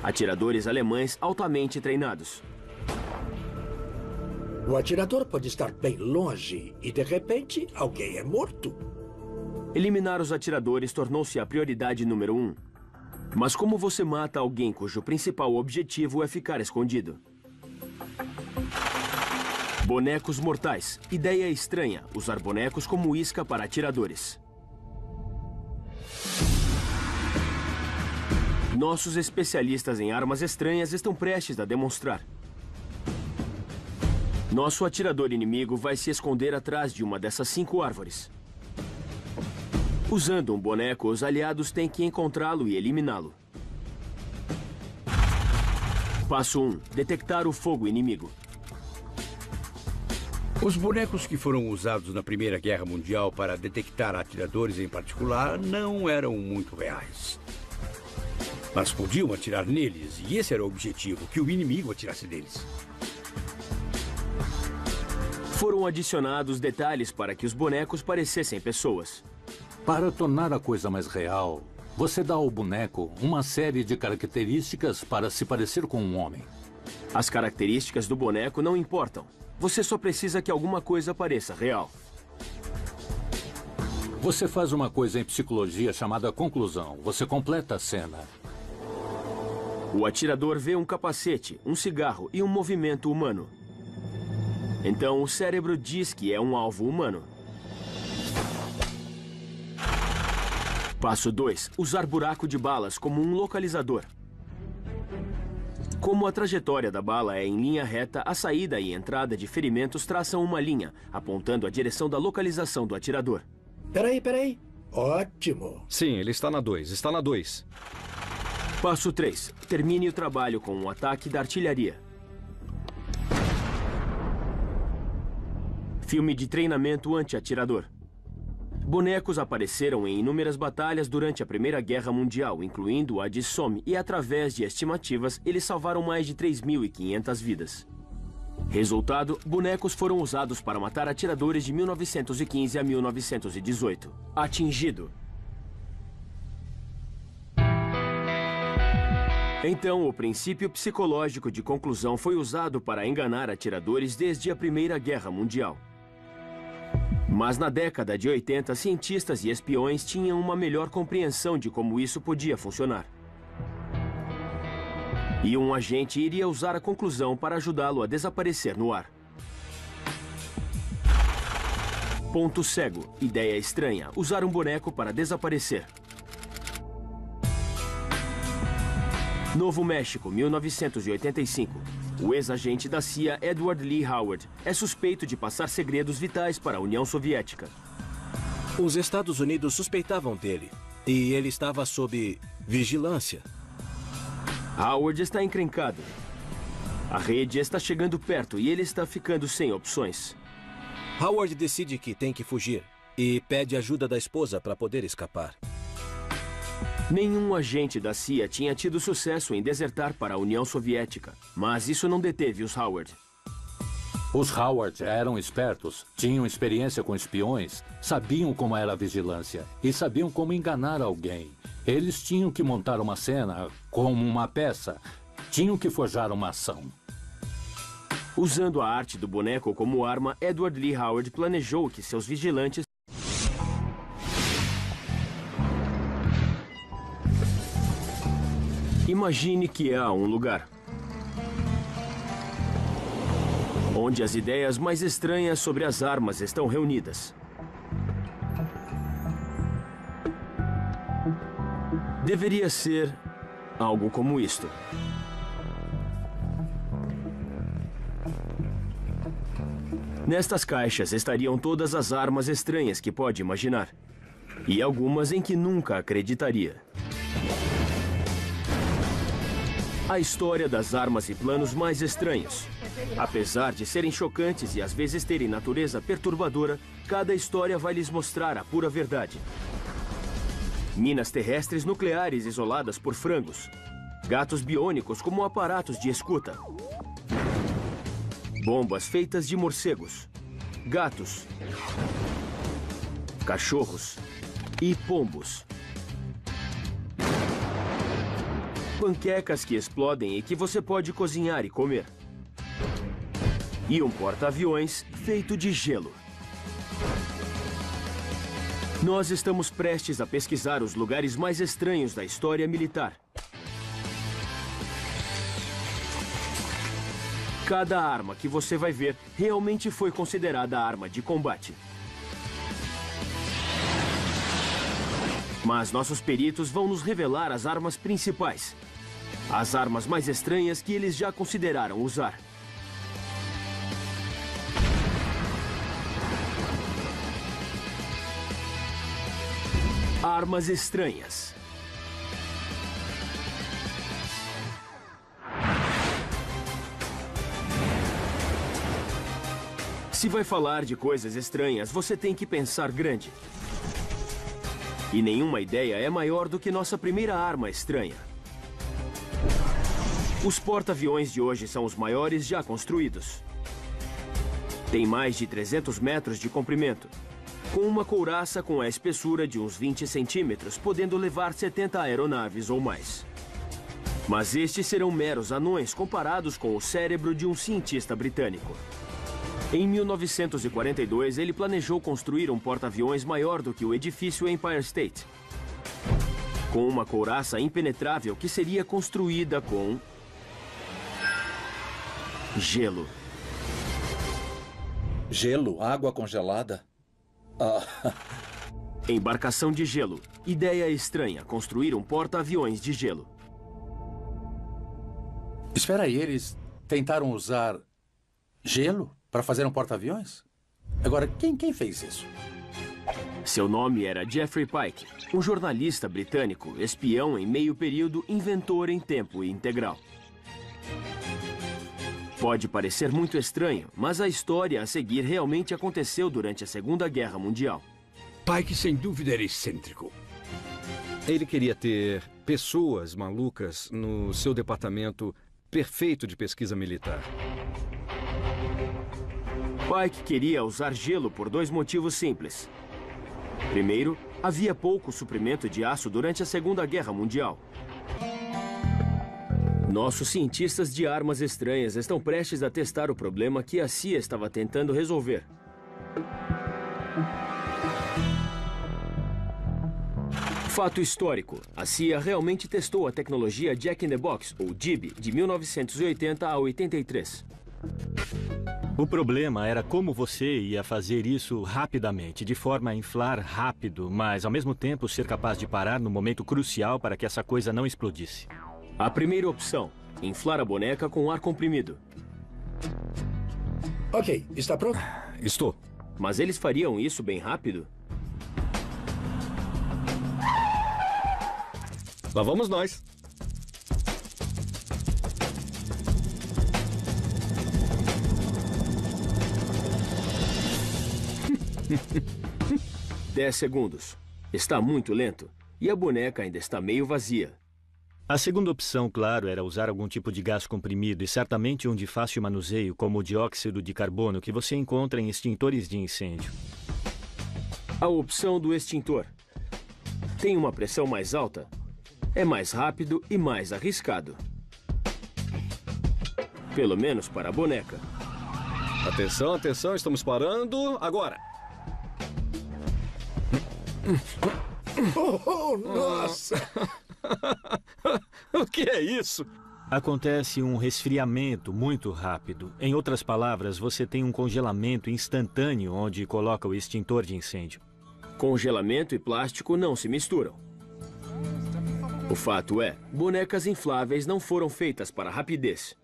Atiradores alemães altamente treinados. O atirador pode estar bem longe e, de repente, alguém é morto. Eliminar os atiradores tornou-se a prioridade número 1. Mas como você mata alguém cujo principal objetivo é ficar escondido? Bonecos mortais. Ideia estranha, usar bonecos como isca para atiradores. Nossos especialistas em armas estranhas estão prestes a demonstrar. Nosso atirador inimigo vai se esconder atrás de uma dessas 5 árvores. Usando um boneco, os aliados têm que encontrá-lo e eliminá-lo. Passo 1. Detectar o fogo inimigo. Os bonecos que foram usados na Primeira Guerra Mundial para detectar atiradores em particular não eram muito reais. Mas podiam atirar neles, e esse era o objetivo, que o inimigo atirasse neles. Foram adicionados detalhes para que os bonecos parecessem pessoas. Para tornar a coisa mais real, você dá ao boneco uma série de características para se parecer com um homem. As características do boneco não importam. Você só precisa que alguma coisa pareça real. Você faz uma coisa em psicologia chamada conclusão. Você completa a cena. O atirador vê um capacete, um cigarro e um movimento humano. Então, o cérebro diz que é um alvo humano. Passo 2. Usar buraco de balas como um localizador. Como a trajetória da bala é em linha reta, a saída e entrada de ferimentos traçam uma linha, apontando a direção da localização do atirador. Peraí. Ótimo. Sim, ele está na 2. Está na 2. Passo 3. Termine o trabalho com um ataque da artilharia. Filme de treinamento anti-atirador. Bonecos apareceram em inúmeras batalhas durante a Primeira Guerra Mundial, incluindo a de Somme, e através de estimativas, eles salvaram mais de 3.500 vidas. Resultado, bonecos foram usados para matar atiradores de 1915 a 1918. Atingido. Então, o princípio psicológico de conclusão foi usado para enganar atiradores desde a Primeira Guerra Mundial. Mas na década de 80, cientistas e espiões tinham uma melhor compreensão de como isso podia funcionar. E um agente iria usar a conclusão para ajudá-lo a desaparecer no ar. Ponto cego. Ideia estranha. Usar um boneco para desaparecer. Novo México, 1985. O ex-agente da CIA, Edward Lee Howard, é suspeito de passar segredos vitais para a União Soviética. Os Estados Unidos suspeitavam dele, e ele estava sob vigilância. Howard está encrencado. A rede está chegando perto e ele está ficando sem opções. Howard decide que tem que fugir e pede ajuda da esposa para poder escapar. Nenhum agente da CIA tinha tido sucesso em desertar para a União Soviética, mas isso não deteve os Howard. Os Howard eram espertos, tinham experiência com espiões, sabiam como era a vigilância e sabiam como enganar alguém. Eles tinham que montar uma cena como uma peça, tinham que forjar uma ação. Usando a arte do boneco como arma, Edward Lee Howard planejou que seus vigilantes imagine que há um lugar onde as ideias mais estranhas sobre as armas estão reunidas. Deveria ser algo como isto. Nestas caixas estariam todas as armas estranhas que pode imaginar, e algumas em que nunca acreditaria. A história das armas e planos mais estranhos. Apesar de serem chocantes e às vezes terem natureza perturbadora, cada história vai lhes mostrar a pura verdade. Minas terrestres nucleares isoladas por frangos. Gatos biônicos como aparatos de escuta. Bombas feitas de morcegos. Gatos. Cachorros. E pombos. Panquecas que explodem e que você pode cozinhar e comer. E um porta-aviões feito de gelo. Nós estamos prestes a pesquisar os lugares mais estranhos da história militar. Cada arma que você vai ver realmente foi considerada arma de combate. Mas nossos peritos vão nos revelar as armas principais. As armas mais estranhas que eles já consideraram usar. Armas estranhas. Se vai falar de coisas estranhas, você tem que pensar grande. E nenhuma ideia é maior do que nossa primeira arma estranha. Os porta-aviões de hoje são os maiores já construídos. Tem mais de 300 metros de comprimento, com uma couraça com a espessura de uns 20 centímetros, podendo levar 70 aeronaves ou mais. Mas estes serão meros anões comparados com o cérebro de um cientista britânico. Em 1942, ele planejou construir um porta-aviões maior do que o edifício Empire State, com uma couraça impenetrável que seria construída com gelo. Gelo? Água congelada? Embarcação de gelo. Ideia estranha, construir um porta-aviões de gelo. Espera aí, eles tentaram usar gelo para fazer um porta-aviões? Agora, quem fez isso? Seu nome era Jeffrey Pike, um jornalista britânico, espião em meio período, inventor em tempo integral. Pode parecer muito estranho, mas a história a seguir realmente aconteceu durante a Segunda Guerra Mundial. Pike, sem dúvida, era excêntrico. Ele queria ter pessoas malucas no seu departamento perfeito de pesquisa militar. Pike queria usar gelo por dois motivos simples. Primeiro, havia pouco suprimento de aço durante a Segunda Guerra Mundial. Nossos cientistas de armas estranhas estão prestes a testar o problema que a CIA estava tentando resolver. Fato histórico. A CIA realmente testou a tecnologia Jack in the Box, ou JIB, de 1980 a 83. O problema era como você ia fazer isso rapidamente, de forma a inflar rápido, mas ao mesmo tempo ser capaz de parar no momento crucial para que essa coisa não explodisse. A primeira opção, inflar a boneca com ar comprimido. Ok, está pronto? Estou. Mas eles fariam isso bem rápido? Lá vamos nós. Dez segundos. Está muito lento. E a boneca ainda está meio vazia. A segunda opção, claro, era usar algum tipo de gás comprimido e certamente um de fácil manuseio, como o dióxido de carbono que você encontra em extintores de incêndio. A opção do extintor. Tem uma pressão mais alta, é mais rápido e mais arriscado. Pelo menos para a boneca. Atenção, atenção, estamos parando agora. Nossa! O que é isso? Acontece um resfriamento muito rápido. Em outras palavras, você tem um congelamento instantâneo onde coloca o extintor de incêndio. Congelamento e plástico não se misturam. O fato é, bonecas infláveis não foram feitas para rapidez.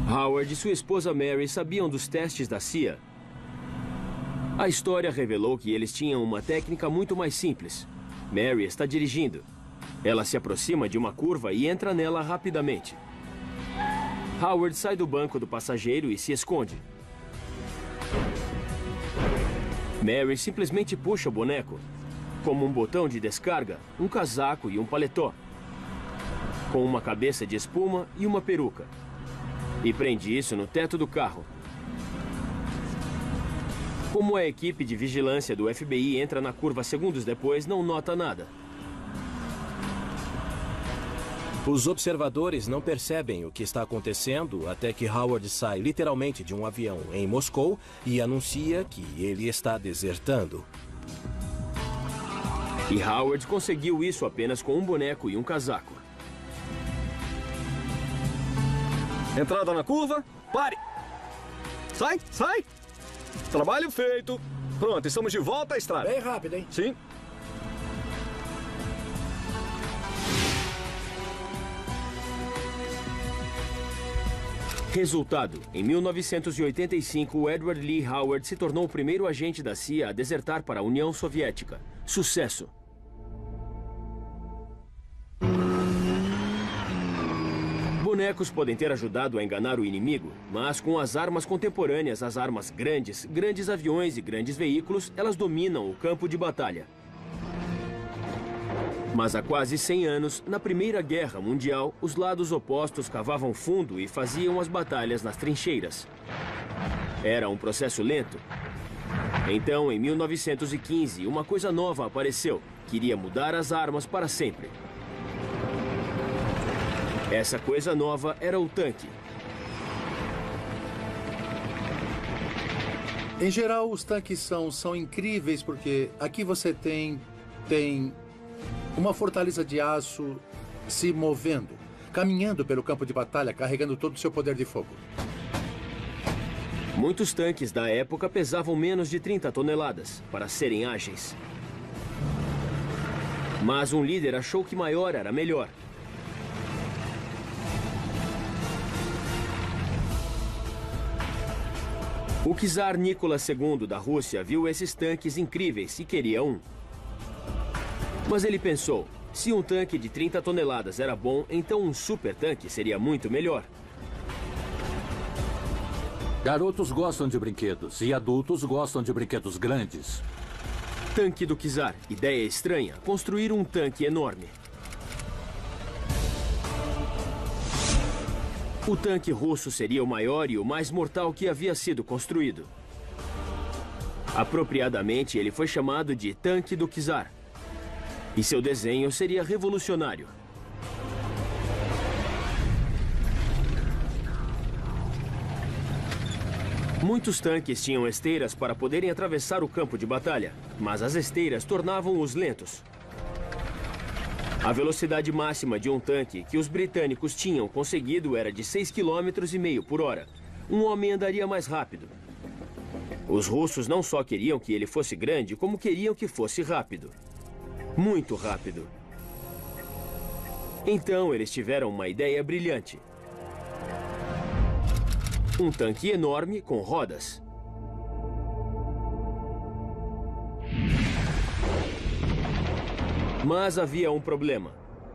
Howard e sua esposa Mary sabiam dos testes da CIA. A história revelou que eles tinham uma técnica muito mais simples. Mary está dirigindo. Ela se aproxima de uma curva e entra nela rapidamente. Howard sai do banco do passageiro e se esconde. Mary simplesmente puxa o boneco, como um botão de descarga, um casaco e um paletó, com uma cabeça de espuma e uma peruca, e prende isso no teto do carro. Como a equipe de vigilância do FBI entra na curva segundos depois, não nota nada. Os observadores não percebem o que está acontecendo até que Howard sai literalmente de um avião em Moscou e anuncia que ele está desertando. E Howard conseguiu isso apenas com um boneco e um casaco. Entrada na curva, pare! Sai, sai! Trabalho feito! Pronto, estamos de volta à estrada. Bem rápido, hein? Sim. Resultado: em 1985, Edward Lee Howard se tornou o primeiro agente da CIA a desertar para a União Soviética. Sucesso! Bonecos podem ter ajudado a enganar o inimigo, mas com as armas contemporâneas, as armas grandes, grandes aviões e grandes veículos, elas dominam o campo de batalha. Mas há quase 100 anos, na Primeira Guerra Mundial, os lados opostos cavavam fundo e faziam as batalhas nas trincheiras. Era um processo lento. Então, em 1915, uma coisa nova apareceu, que iria mudar as armas para sempre. Essa coisa nova era o tanque. Em geral, os tanques são incríveis porque aqui você tem uma fortaleza de aço se movendo, caminhando pelo campo de batalha, carregando todo o seu poder de fogo. Muitos tanques da época pesavam menos de 30 toneladas, para serem ágeis. Mas um líder achou que maior era melhor. O czar Nicolas II da Rússia viu esses tanques incríveis e queria um. Mas ele pensou, se um tanque de 30 toneladas era bom, então um super tanque seria muito melhor. Garotos gostam de brinquedos e adultos gostam de brinquedos grandes. Tanque do czar. Ideia estranha. Construir um tanque enorme. O tanque russo seria o maior e o mais mortal que havia sido construído. Apropriadamente, ele foi chamado de Tanque do Czar. E seu desenho seria revolucionário. Muitos tanques tinham esteiras para poderem atravessar o campo de batalha, mas as esteiras tornavam-os lentos. A velocidade máxima de um tanque que os britânicos tinham conseguido era de 6,5 km por hora. Um homem andaria mais rápido. Os russos não só queriam que ele fosse grande, como queriam que fosse rápido. Muito rápido. Então, eles tiveram uma ideia brilhante. Um tanque enorme com rodas. Mas havia um problema.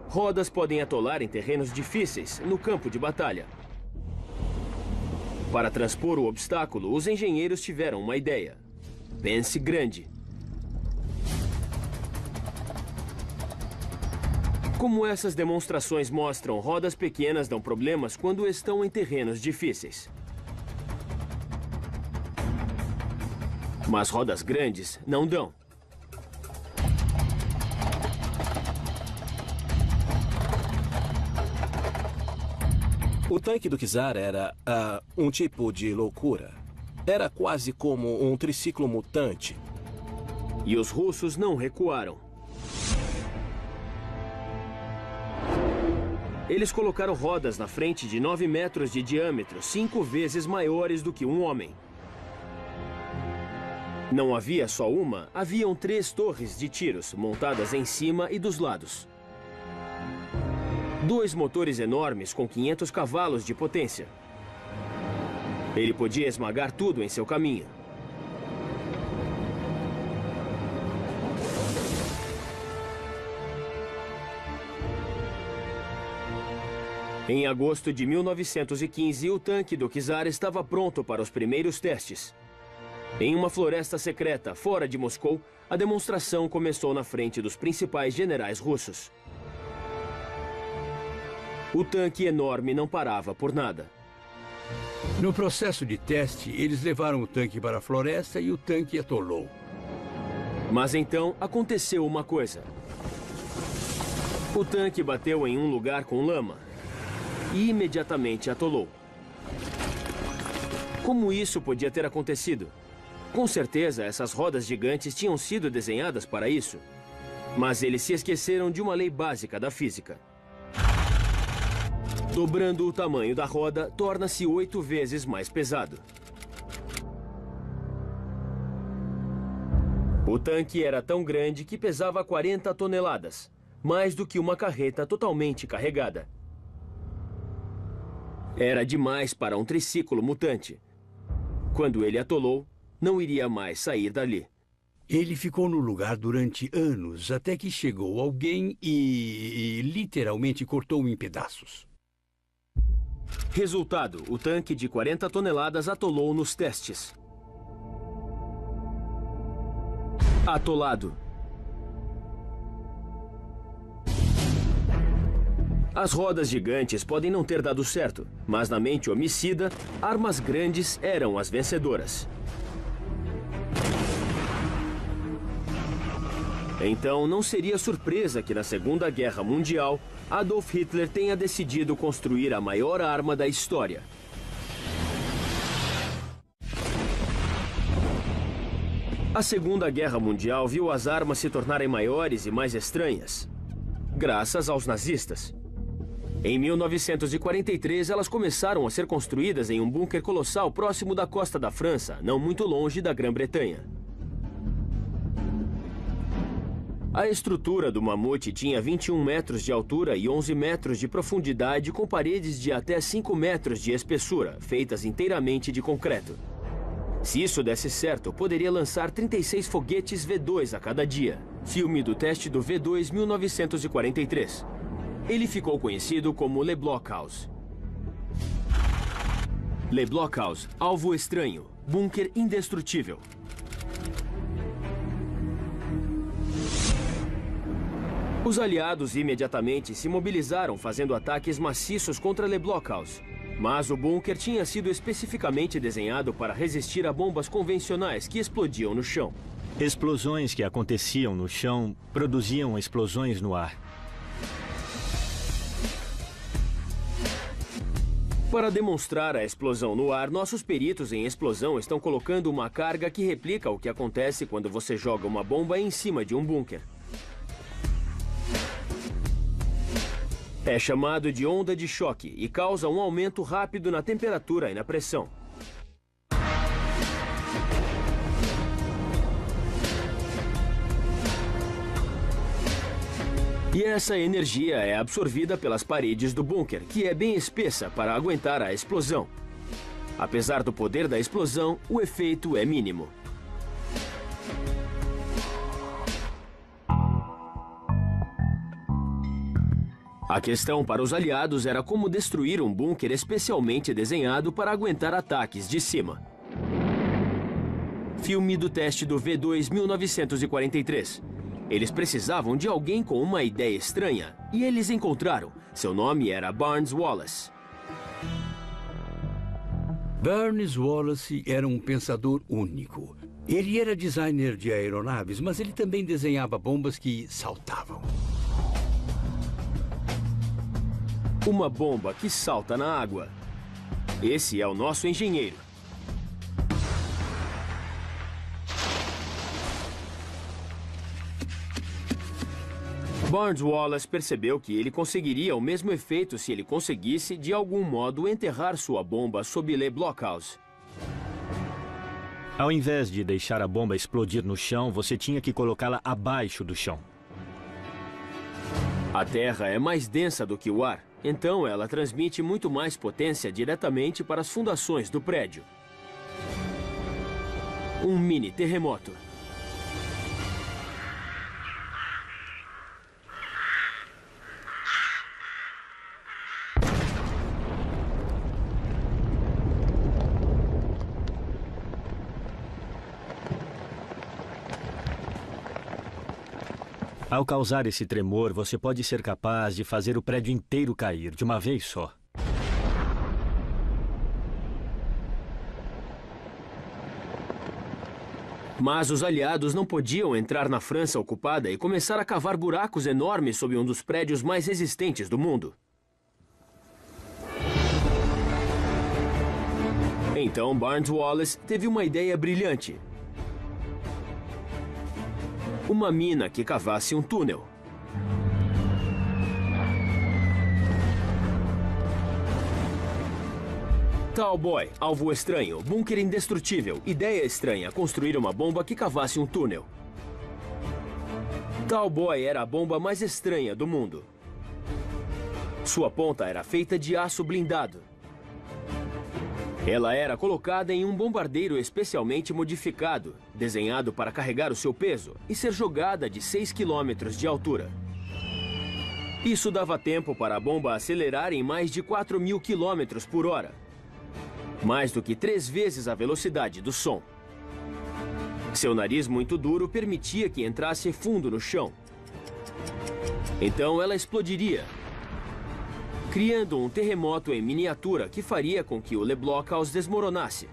Rodas podem atolar em terrenos difíceis, no campo de batalha. Para transpor o obstáculo, os engenheiros tiveram uma ideia. Pense grande. Como essas demonstrações mostram, rodas pequenas dão problemas quando estão em terrenos difíceis. Mas rodas grandes não dão. O tanque do czar era um tipo de loucura. Era quase como um triciclo mutante. E os russos não recuaram. Eles colocaram rodas na frente de 9 metros de diâmetro, 5 vezes maiores do que um homem. Não havia só uma, haviam 3 torres de tiros montadas em cima e dos lados. 2 motores enormes com 500 cavalos de potência. Ele podia esmagar tudo em seu caminho. Em agosto de 1915, o tanque do czar estava pronto para os primeiros testes. Em uma floresta secreta, fora de Moscou, a demonstração começou na frente dos principais generais russos. O tanque enorme não parava por nada. No processo de teste, eles levaram o tanque para a floresta e o tanque atolou. Mas então aconteceu uma coisa. O tanque bateu em um lugar com lama e imediatamente atolou. Como isso podia ter acontecido? Com certeza, essas rodas gigantes tinham sido desenhadas para isso. Mas eles se esqueceram de uma lei básica da física. Dobrando o tamanho da roda, torna-se 8 vezes mais pesado. O tanque era tão grande que pesava 40 toneladas, mais do que uma carreta totalmente carregada. Era demais para um triciclo mutante. Quando ele atolou, não iria mais sair dali. Ele ficou no lugar durante anos, até que chegou alguém e literalmente cortou-o em pedaços. Resultado, o tanque de 40 toneladas atolou nos testes. Atolado. As rodas gigantes podem não ter dado certo, mas na mente homicida, armas grandes eram as vencedoras. Então, não seria surpresa que na Segunda Guerra Mundial, Adolf Hitler tenha decidido construir a maior arma da história. A Segunda Guerra Mundial viu as armas se tornarem maiores e mais estranhas, graças aos nazistas. Em 1943, elas começaram a ser construídas em um bunker colossal próximo da costa da França, não muito longe da Grã-Bretanha. A estrutura do mamute tinha 21 metros de altura e 11 metros de profundidade, com paredes de até 5 metros de espessura, feitas inteiramente de concreto. Se isso desse certo, poderia lançar 36 foguetes V2 a cada dia. Filme do teste do V2 1943. Ele ficou conhecido como Le Blockhaus. Le Blockhaus, alvo estranho, bunker indestrutível. Os aliados imediatamente se mobilizaram fazendo ataques maciços contra Le Blockhaus. Mas o bunker tinha sido especificamente desenhado para resistir a bombas convencionais que explodiam no chão. Explosões que aconteciam no chão produziam explosões no ar. Para demonstrar a explosão no ar, nossos peritos em explosão estão colocando uma carga que replica o que acontece quando você joga uma bomba em cima de um bunker. É chamado de onda de choque e causa um aumento rápido na temperatura e na pressão. E essa energia é absorvida pelas paredes do bunker, que é bem espessa para aguentar a explosão. Apesar do poder da explosão, o efeito é mínimo. A questão para os aliados era como destruir um bunker especialmente desenhado para aguentar ataques de cima. Filme do teste do V2 1943. Eles precisavam de alguém com uma ideia estranha, e eles encontraram. Seu nome era Barnes Wallis. Barnes Wallis era um pensador único. Ele era designer de aeronaves, mas ele também desenhava bombas que saltavam. Uma bomba que salta na água. Esse é o nosso engenheiro. Barnes Wallis percebeu que ele conseguiria o mesmo efeito se ele conseguisse, de algum modo, enterrar sua bomba sob Le Blockhaus. Ao invés de deixar a bomba explodir no chão, você tinha que colocá-la abaixo do chão. A terra é mais densa do que o ar, então ela transmite muito mais potência diretamente para as fundações do prédio. Um mini terremoto. Ao causar esse tremor, você pode ser capaz de fazer o prédio inteiro cair de uma vez só. Mas os aliados não podiam entrar na França ocupada e começar a cavar buracos enormes sob um dos prédios mais resistentes do mundo. Então Barnes Wallis teve uma ideia brilhante. Uma mina que cavasse um túnel. Cowboy, alvo estranho, bunker indestrutível, ideia estranha, construir uma bomba que cavasse um túnel. Talboy era a bomba mais estranha do mundo. Sua ponta era feita de aço blindado. Ela era colocada em um bombardeiro especialmente modificado, desenhado para carregar o seu peso e ser jogada de 6 quilômetros de altura. Isso dava tempo para a bomba acelerar em mais de 4.000 quilômetros por hora. Mais do que 3 vezes a velocidade do som. Seu nariz muito duro permitia que entrasse fundo no chão. Então ela explodiria, criando um terremoto em miniatura que faria com que o Le Blockhaus desmoronasse.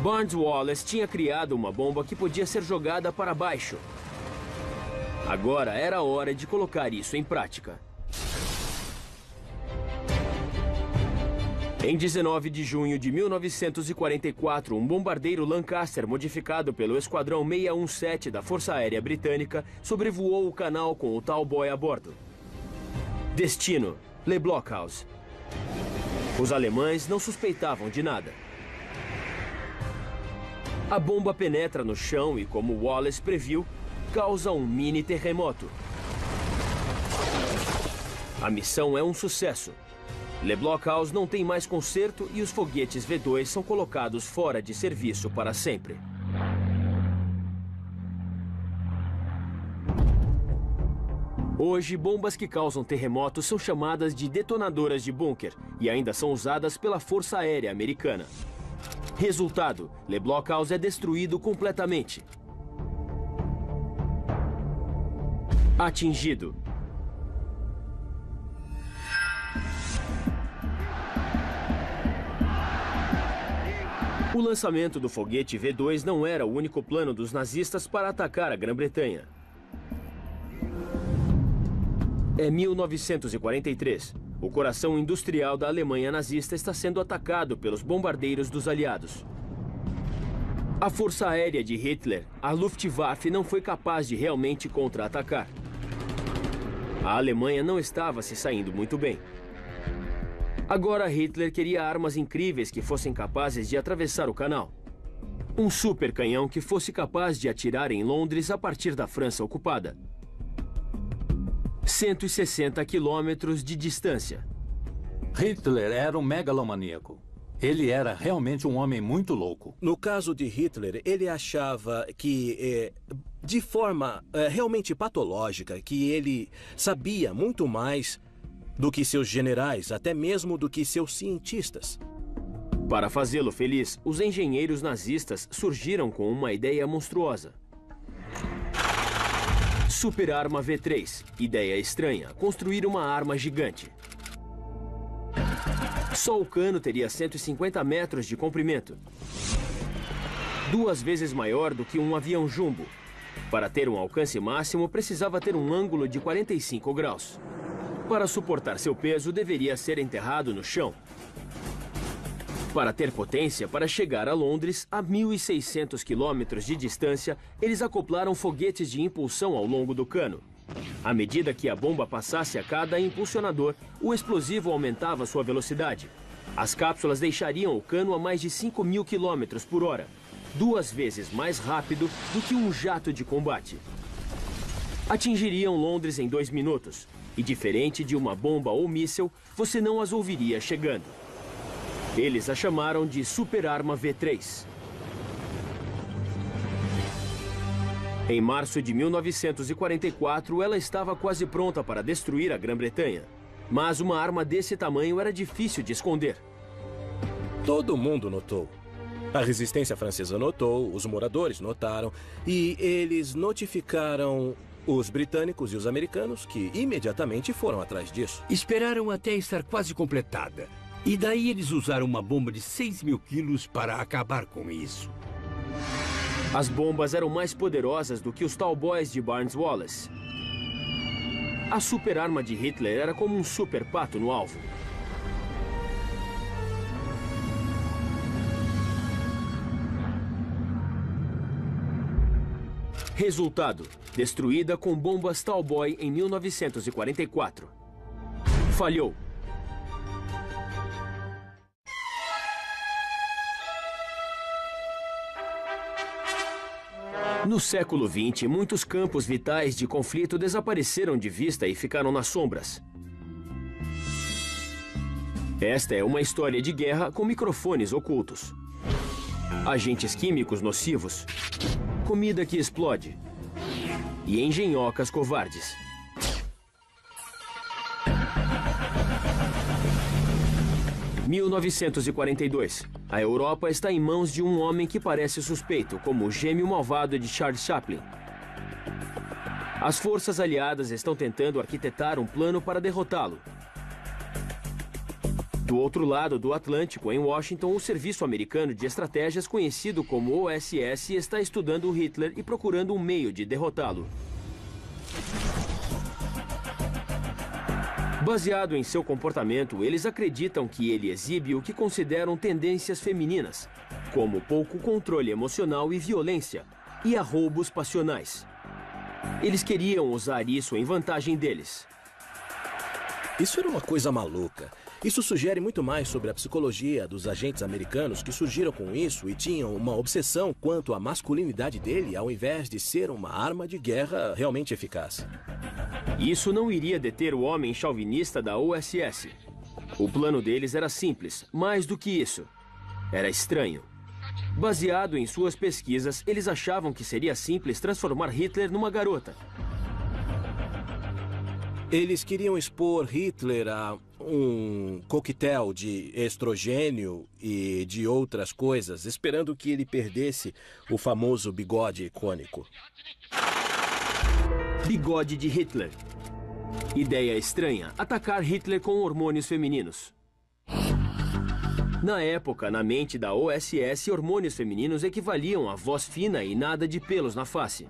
Barnes Wallis tinha criado uma bomba que podia ser jogada para baixo. Agora era a hora de colocar isso em prática. Em 19 de junho de 1944, um bombardeiro Lancaster modificado pelo Esquadrão 617 da Força Aérea Britânica sobrevoou o canal com o Talboy a bordo. Destino: Le Blockhaus. Os alemães não suspeitavam de nada. A bomba penetra no chão e, como Wallace previu, causa um mini terremoto. A missão é um sucesso. Le Blockhaus não tem mais conserto e os foguetes V2 são colocados fora de serviço para sempre. Hoje, bombas que causam terremotos são chamadas de detonadoras de bunker e ainda são usadas pela Força Aérea Americana. Resultado: Le Blockhaus é destruído completamente. Atingido. O lançamento do foguete V2 não era o único plano dos nazistas para atacar a Grã-Bretanha. É 1943. O coração industrial da Alemanha nazista está sendo atacado pelos bombardeiros dos aliados. A força aérea de Hitler, a Luftwaffe, não foi capaz de realmente contra-atacar. A Alemanha não estava se saindo muito bem. Agora Hitler queria armas incríveis que fossem capazes de atravessar o canal. Um super canhão que fosse capaz de atirar em Londres a partir da França ocupada. 160 quilômetros de distância. Hitler era um megalomaníaco. Ele era realmente um homem muito louco. No caso de Hitler, ele achava que, de forma realmente patológica, que ele sabia muito mais do que seus generais, até mesmo do que seus cientistas. Para fazê-lo feliz, os engenheiros nazistas surgiram com uma ideia monstruosa. Superarma V3. Ideia estranha: construir uma arma gigante. Só o cano teria 150 metros de comprimento. 2 vezes maior do que um avião jumbo. Para ter um alcance máximo, precisava ter um ângulo de 45 graus. Para suportar seu peso, deveria ser enterrado no chão. Para ter potência para chegar a Londres, a 1.600 quilômetros de distância, eles acoplaram foguetes de impulsão ao longo do cano. À medida que a bomba passasse a cada impulsionador, o explosivo aumentava sua velocidade. As cápsulas deixariam o cano a mais de 5.000 quilômetros por hora, 2 vezes mais rápido do que um jato de combate. Atingiriam Londres em 2 minutos. E diferente de uma bomba ou míssil, você não as ouviria chegando. Eles a chamaram de Superarma V3. Em março de 1944, ela estava quase pronta para destruir a Grã-Bretanha. Mas uma arma desse tamanho era difícil de esconder. Todo mundo notou. A resistência francesa notou, os moradores notaram, e eles notificaram os britânicos e os americanos, que imediatamente foram atrás disso. Esperaram até estar quase completada. E daí eles usaram uma bomba de 6.000 quilos para acabar com isso. As bombas eram mais poderosas do que os Talboys de Barnes Wallis. A superarma de Hitler era como um super pato no alvo. Resultado: destruída com bombas Talboy em 1944. Falhou. No século XX, muitos campos vitais de conflito desapareceram de vista e ficaram nas sombras. Esta é uma história de guerra com microfones ocultos, agentes químicos nocivos, comida que explode e engenhocas covardes. Em 1942, a Europa está em mãos de um homem que parece suspeito como o gêmeo malvado de Charles Chaplin. As forças aliadas estão tentando arquitetar um plano para derrotá-lo. Do outro lado do Atlântico, em Washington, o Serviço Americano de Estratégias, conhecido como OSS, está estudando Hitler e procurando um meio de derrotá-lo. Baseado em seu comportamento, eles acreditam que ele exibe o que consideram tendências femininas, como pouco controle emocional e violência, e arroubos passionais. Eles queriam usar isso em vantagem deles. Isso era uma coisa maluca. Isso sugere muito mais sobre a psicologia dos agentes americanos que surgiram com isso e tinham uma obsessão quanto à masculinidade dele, ao invés de ser uma arma de guerra realmente eficaz. Isso não iria deter o homem chauvinista da OSS. O plano deles era simples, mais do que isso. Era estranho. Baseado em suas pesquisas, eles achavam que seria simples transformar Hitler numa garota. Eles queriam expor Hitler a um coquetel de estrogênio e de outras coisas, esperando que ele perdesse o famoso bigode icônico. Bigode de Hitler. Ideia estranha, atacar Hitler com hormônios femininos. Na época, na mente da OSS, hormônios femininos equivaliam a voz fina e nada de pelos na face.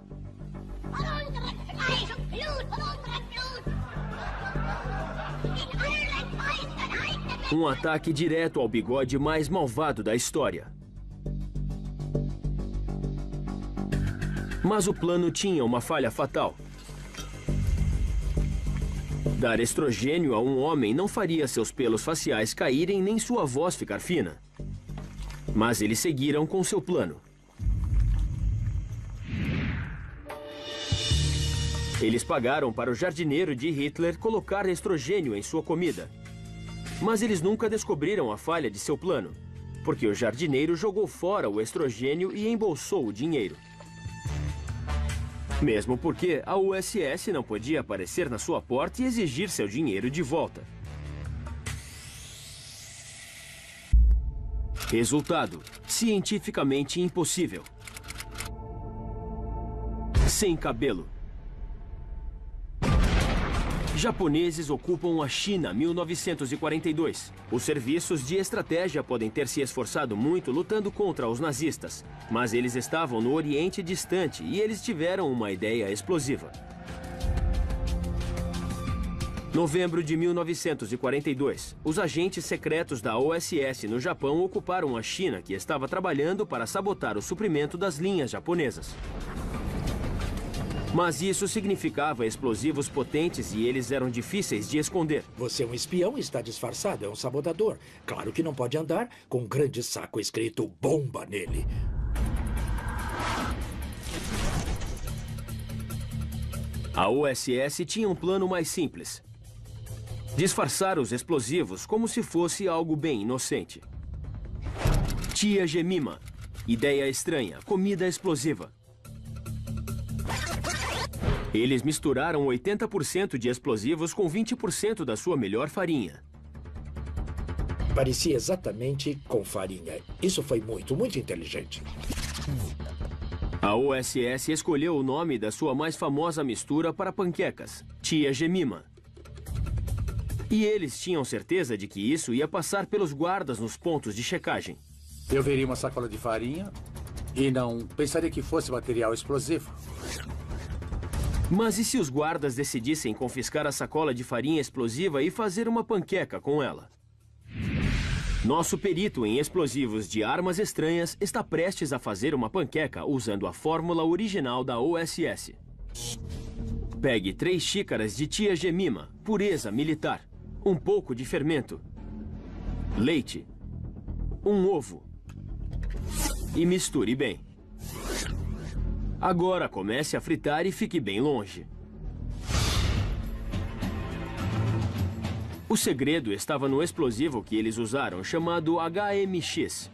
Um ataque direto ao bigode mais malvado da história. Mas o plano tinha uma falha fatal. Dar estrogênio a um homem não faria seus pelos faciais caírem nem sua voz ficar fina. Mas eles seguiram com seu plano. Eles pagaram para o jardineiro de Hitler colocar estrogênio em sua comida. Mas eles nunca descobriram a falha de seu plano, porque o jardineiro jogou fora o estrogênio e embolsou o dinheiro. Mesmo porque a USS não podia aparecer na sua porta e exigir seu dinheiro de volta. Resultado: cientificamente impossível. Sem cabelo. Japoneses ocupam a China, 1942. Os serviços de estratégia podem ter se esforçado muito lutando contra os nazistas, mas eles estavam no Oriente Distante e eles tiveram uma ideia explosiva. Novembro de 1942, os agentes secretos da OSS no Japão ocuparam a China, que estava trabalhando para sabotar o suprimento das linhas japonesas. Mas isso significava explosivos potentes e eles eram difíceis de esconder. Você é um espião e está disfarçado, é um sabotador. Claro que não pode andar com um grande saco escrito bomba nele. A OSS tinha um plano mais simples. Disfarçar os explosivos como se fosse algo bem inocente. Tia Jemima. Ideia estranha, comida explosiva. Eles misturaram 80% de explosivos com 20% da sua melhor farinha. Parecia exatamente com farinha. Isso foi muito, muito inteligente. A OSS escolheu o nome da sua mais famosa mistura para panquecas, Tia Jemima. E eles tinham certeza de que isso ia passar pelos guardas nos pontos de checagem. Eu veria uma sacola de farinha e não pensaria que fosse material explosivo. Mas e se os guardas decidissem confiscar a sacola de farinha explosiva e fazer uma panqueca com ela? Nosso perito em explosivos de armas estranhas está prestes a fazer uma panqueca usando a fórmula original da OSS. Pegue 3 xícaras de Tia Jemima, pureza militar, um pouco de fermento, leite, um ovo e misture bem. Agora comece a fritar e fique bem longe. O segredo estava no explosivo que eles usaram, chamado HMX.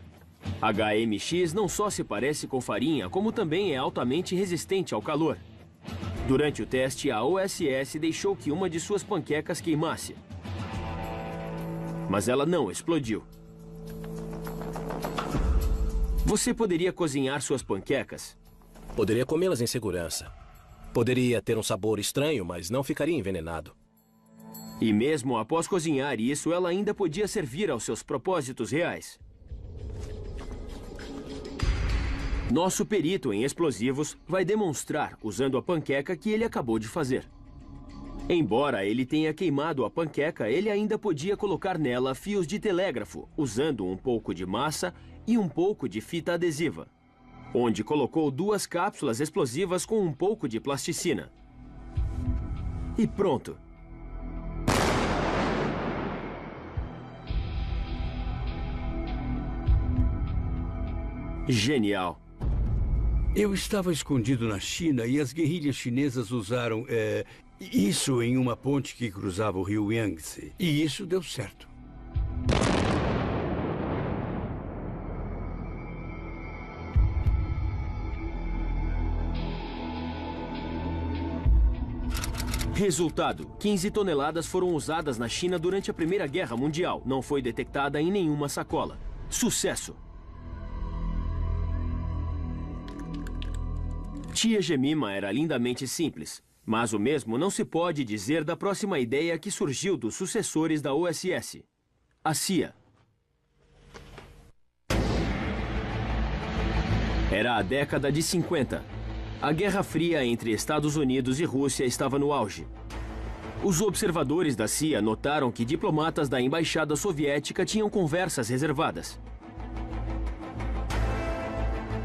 HMX não só se parece com farinha, como também é altamente resistente ao calor. Durante o teste, a OSS deixou que uma de suas panquecas queimasse. Mas ela não explodiu. Você poderia cozinhar suas panquecas? Poderia comê-las em segurança. Poderia ter um sabor estranho, mas não ficaria envenenado. E mesmo após cozinhar isso, ela ainda podia servir aos seus propósitos reais. Nosso perito em explosivos vai demonstrar usando a panqueca que ele acabou de fazer. Embora ele tenha queimado a panqueca, ele ainda podia colocar nela fios de telégrafo, usando um pouco de massa e um pouco de fita adesiva, onde colocou 2 cápsulas explosivas com um pouco de plasticina. E pronto! Genial! Eu estava escondido na China e as guerrilhas chinesas usaram isso em uma ponte que cruzava o rio Yangtze. E isso deu certo. Resultado: 15 toneladas foram usadas na China durante a Primeira Guerra Mundial. Não foi detectada em nenhuma sacola. Sucesso! Tia Jemima era lindamente simples, mas o mesmo não se pode dizer da próxima ideia que surgiu dos sucessores da OSS, a CIA. Era a década de 50. A Guerra Fria entre Estados Unidos e Rússia estava no auge. Os observadores da CIA notaram que diplomatas da embaixada soviética tinham conversas reservadas.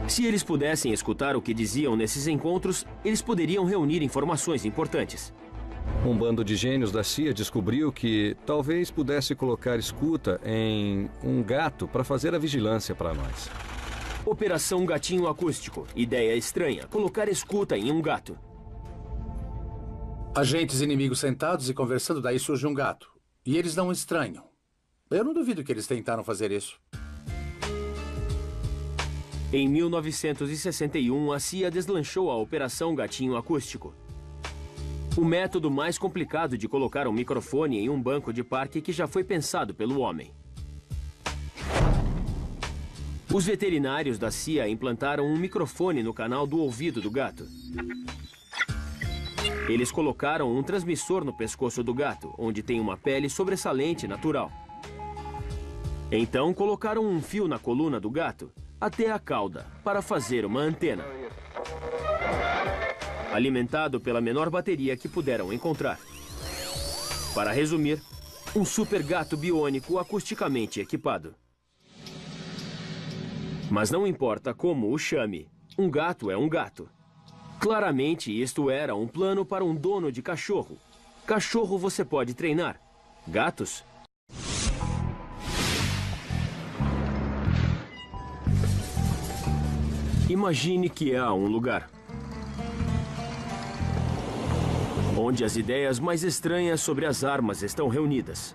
Se eles pudessem escutar o que diziam nesses encontros, eles poderiam reunir informações importantes. Um bando de gênios da CIA descobriu que talvez pudesse colocar escuta em um gato para fazer a vigilância para nós. Operação Gatinho Acústico. Ideia estranha. Colocar escuta em um gato. Agentes inimigos sentados e conversando, daí surge um gato. E eles não estranham. Eu não duvido que eles tentaram fazer isso. Em 1961, a CIA deslanchou a Operação Gatinho Acústico. O método mais complicado de colocar um microfone em um banco de parque que já foi pensado pelo homem. Os veterinários da CIA implantaram um microfone no canal do ouvido do gato. Eles colocaram um transmissor no pescoço do gato, onde tem uma pele sobressalente natural. Então, colocaram um fio na coluna do gato até a cauda, para fazer uma antena. Alimentado pela menor bateria que puderam encontrar. Para resumir, um super gato biônico acusticamente equipado. Mas não importa como o chame, um gato é um gato. Claramente, isto era um plano para um dono de cachorro. Cachorro você pode treinar. Gatos? Imagine que há um lugar onde as ideias mais estranhas sobre as armas estão reunidas.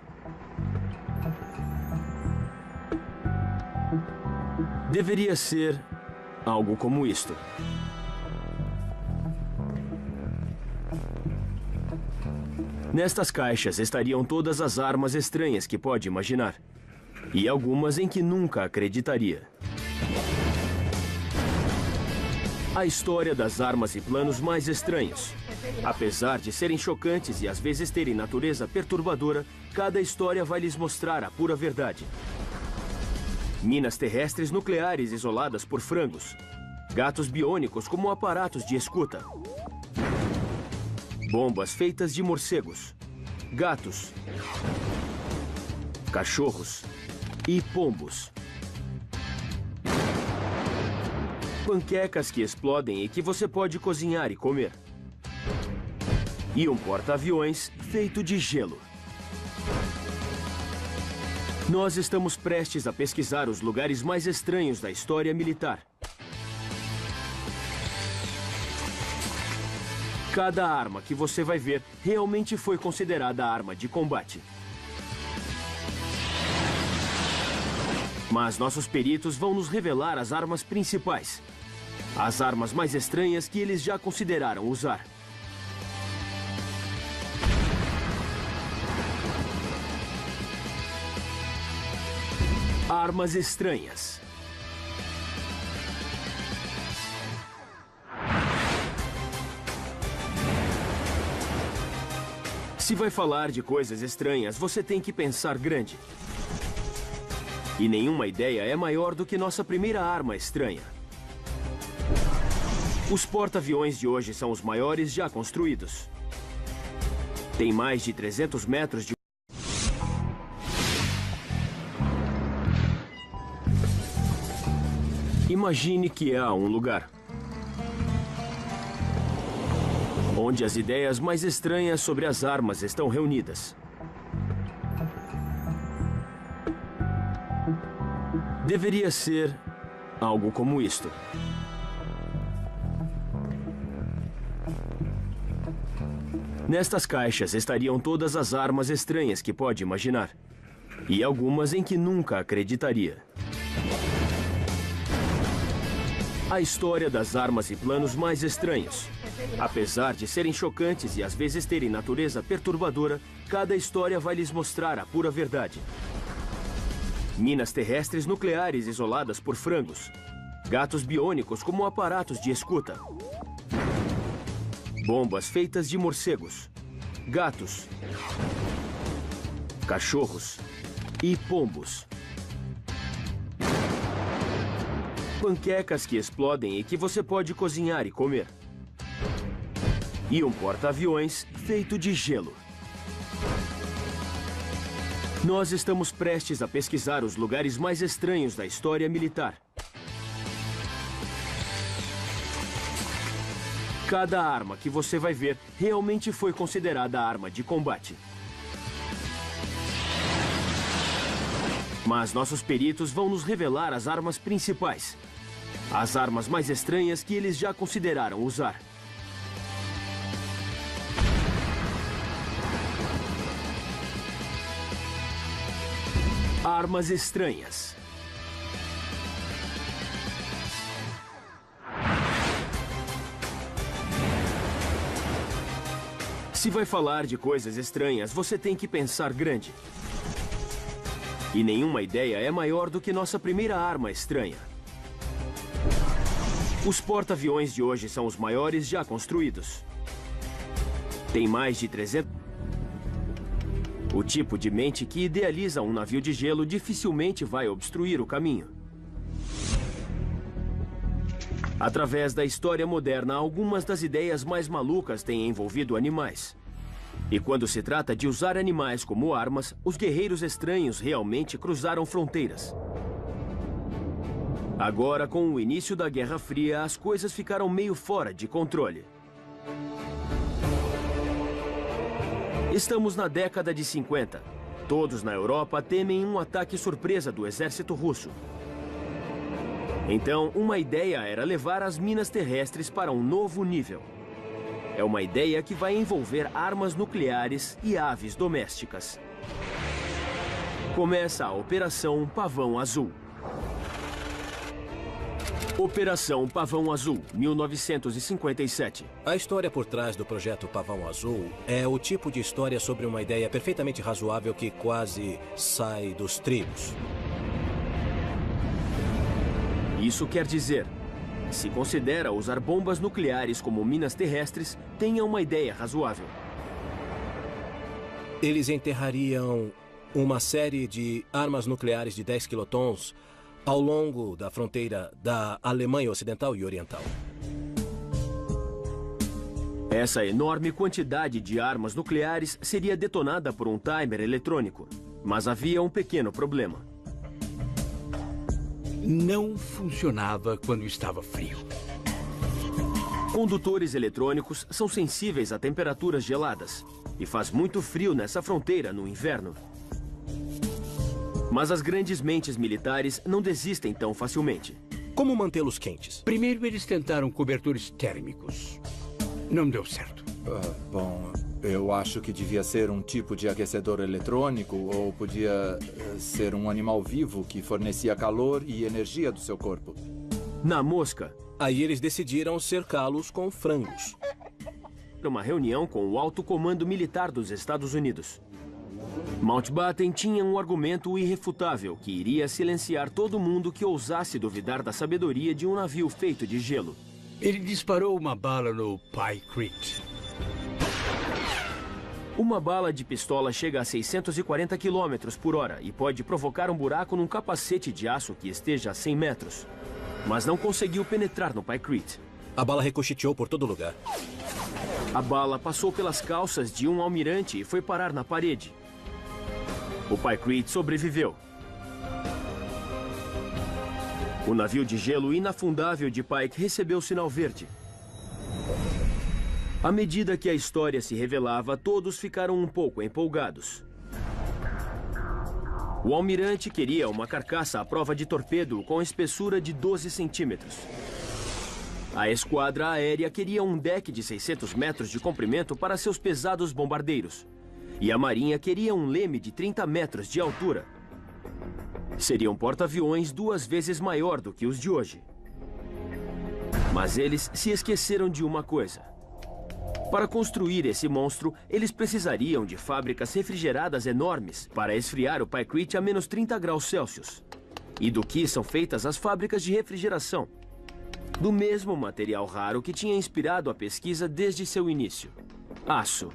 Deveria ser algo como isto. Nestas caixas estariam todas as armas estranhas que pode imaginar. E algumas em que nunca acreditaria. A história das armas e planos mais estranhos. Apesar de serem chocantes e às vezes terem natureza perturbadora, cada história vai lhes mostrar a pura verdade. Minas terrestres nucleares isoladas por frangos. Gatos biônicos como aparatos de escuta. Bombas feitas de morcegos. Gatos. Cachorros. E pombos. Panquecas que explodem e que você pode cozinhar e comer. E um porta-aviões feito de gelo. Nós estamos prestes a pesquisar os lugares mais estranhos da história militar. Cada arma que você vai ver realmente foi considerada arma de combate. Mas nossos peritos vão nos revelar as armas principais. As armas mais estranhas que eles já consideraram usar. Armas estranhas. Se vai falar de coisas estranhas, você tem que pensar grande. E nenhuma ideia é maior do que nossa primeira arma estranha. Os porta-aviões de hoje são os maiores já construídos. Tem mais de 300 metros de... Imagine que há um lugar onde as ideias mais estranhas sobre as armas estão reunidas. Deveria ser algo como isto. Nestas caixas estariam todas as armas estranhas que pode imaginar. E algumas em que nunca acreditaria. A história das armas e planos mais estranhos. Apesar de serem chocantes e às vezes terem natureza perturbadora, cada história vai lhes mostrar a pura verdade. Minas terrestres nucleares isoladas por frangos. Gatos biônicos como aparatos de escuta. Bombas feitas de morcegos. Gatos. Cachorros. E pombos. Panquecas que explodem e que você pode cozinhar e comer. E um porta-aviões feito de gelo. Nós estamos prestes a pesquisar os lugares mais estranhos da história militar. Cada arma que você vai ver realmente foi considerada arma de combate. Mas nossos peritos vão nos revelar as armas principais. As armas mais estranhas que eles já consideraram usar. Armas estranhas. Se vai falar de coisas estranhas, você tem que pensar grande. E nenhuma ideia é maior do que nossa primeira arma estranha. Os porta-aviões de hoje são os maiores já construídos. Tem mais de 300... O tipo de mente que idealiza um navio de gelo dificilmente vai obstruir o caminho. Através da história moderna, algumas das ideias mais malucas têm envolvido animais. E quando se trata de usar animais como armas, os guerreiros estranhos realmente cruzaram fronteiras. Agora, com o início da Guerra Fria, as coisas ficaram meio fora de controle. Estamos na década de 50. Todos na Europa temem um ataque surpresa do exército russo. Então, uma ideia era levar as minas terrestres para um novo nível. É uma ideia que vai envolver armas nucleares e aves domésticas. Começa a Operação Pavão Azul. Operação Pavão Azul, 1957. A história por trás do projeto Pavão Azul é o tipo de história sobre uma ideia perfeitamente razoável que quase sai dos trilhos. Isso quer dizer, se considera usar bombas nucleares como minas terrestres, tenha uma ideia razoável. Eles enterrariam uma série de armas nucleares de 10 quilotons ao longo da fronteira da Alemanha Ocidental e Oriental. Essa enorme quantidade de armas nucleares seria detonada por um timer eletrônico. Mas havia um pequeno problema. Não funcionava quando estava frio. Condutores eletrônicos são sensíveis a temperaturas geladas. E faz muito frio nessa fronteira no inverno. Mas as grandes mentes militares não desistem tão facilmente. Como mantê-los quentes? Primeiro eles tentaram cobertores térmicos. Não deu certo. Bom, eu acho que devia ser um tipo de aquecedor eletrônico ou podia ser um animal vivo que fornecia calor e energia do seu corpo. Na mosca. Aí eles decidiram cercá-los com frangos. Uma reunião com o alto comando militar dos Estados Unidos. Mountbatten tinha um argumento irrefutável que iria silenciar todo mundo que ousasse duvidar da sabedoria de um navio feito de gelo. Ele disparou uma bala no Pykrete. Uma bala de pistola chega a 640 km por hora e pode provocar um buraco num capacete de aço que esteja a 100 metros. Mas não conseguiu penetrar no Pykrete. A bala ricocheteou por todo lugar. A bala passou pelas calças de um almirante e foi parar na parede. O Pykrete sobreviveu. O navio de gelo inafundável de Pike recebeu sinal verde. À medida que a história se revelava, todos ficaram um pouco empolgados. O almirante queria uma carcaça à prova de torpedo com espessura de 12 centímetros. A esquadra aérea queria um deck de 600 metros de comprimento para seus pesados bombardeiros. E a marinha queria um leme de 30 metros de altura. Seria um porta-aviões 2 vezes maior do que os de hoje. Mas eles se esqueceram de uma coisa. Para construir esse monstro, eles precisariam de fábricas refrigeradas enormes para esfriar o Pykrete a menos 30 graus Celsius. E do que são feitas as fábricas de refrigeração? Do mesmo material raro que tinha inspirado a pesquisa desde seu início: aço.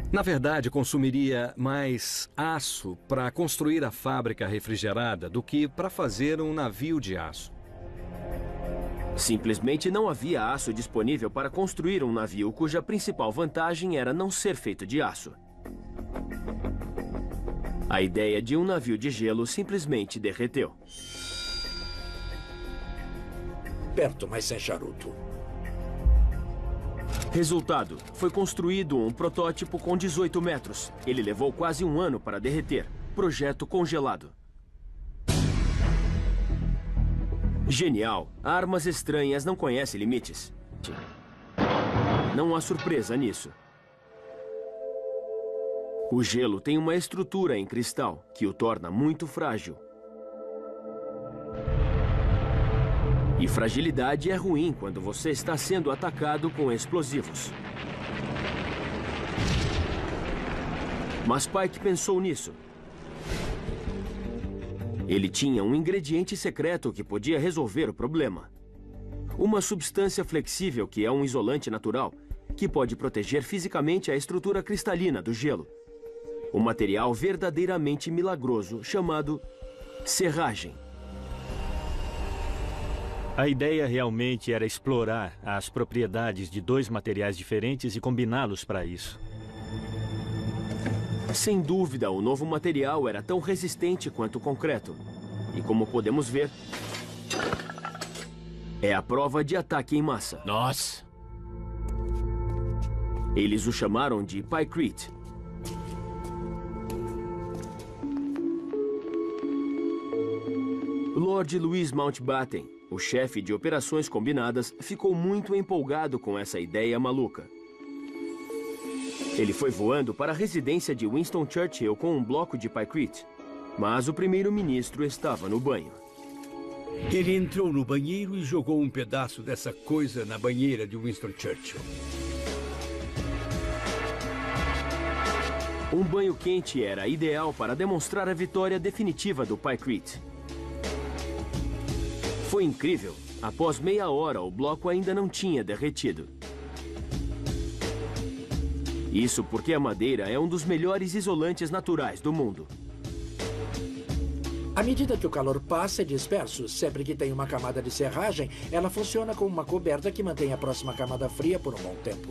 Na verdade, consumiria mais aço para construir a fábrica refrigerada do que para fazer um navio de aço. Simplesmente não havia aço disponível para construir um navio cuja principal vantagem era não ser feito de aço. A ideia de um navio de gelo simplesmente derreteu. Perto, mas sem charuto. Resultado, foi construído um protótipo com 18 metros. Ele levou quase um ano para derreter. Projeto congelado. Genial. Armas estranhas não conhecem limites. Não há surpresa nisso. O gelo tem uma estrutura em cristal que o torna muito frágil. E fragilidade é ruim quando você está sendo atacado com explosivos. Mas Pike pensou nisso. Ele tinha um ingrediente secreto que podia resolver o problema. Uma substância flexível que é um isolante natural, que pode proteger fisicamente a estrutura cristalina do gelo. Um material verdadeiramente milagroso chamado serragem. A ideia realmente era explorar as propriedades de 2 materiais diferentes e combiná-los para isso. Sem dúvida, o novo material era tão resistente quanto o concreto. E como podemos ver, é a prova de ataque em massa. Nossa! Eles o chamaram de Pykrete. Lord Louis Mountbatten, o chefe de operações combinadas, ficou muito empolgado com essa ideia maluca. Ele foi voando para a residência de Winston Churchill com um bloco de Pykrete, mas o primeiro-ministro estava no banho. Ele entrou no banheiro e jogou um pedaço dessa coisa na banheira de Winston Churchill. Um banho quente era ideal para demonstrar a vitória definitiva do Pykrete. Foi incrível. Após meia hora, o bloco ainda não tinha derretido. Isso porque a madeira é um dos melhores isolantes naturais do mundo. À medida que o calor passa, é disperso. Sempre que tem uma camada de serragem, ela funciona como uma coberta que mantém a próxima camada fria por um bom tempo.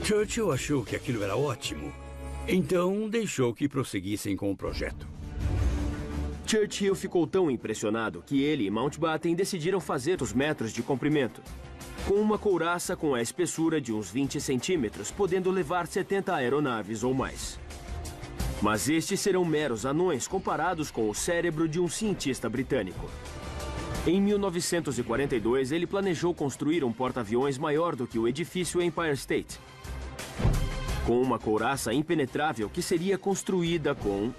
Churchill achou que aquilo era ótimo. Então, deixou que prosseguissem com o projeto. Churchill ficou tão impressionado que ele e Mountbatten decidiram fazer os metros de comprimento, com uma couraça com a espessura de uns 20 centímetros, podendo levar 70 aeronaves ou mais. Mas estes serão meros anões comparados com o cérebro de um cientista britânico. Em 1942, ele planejou construir um porta-aviões maior do que o edifício Empire State, com uma couraça impenetrável que seria construída com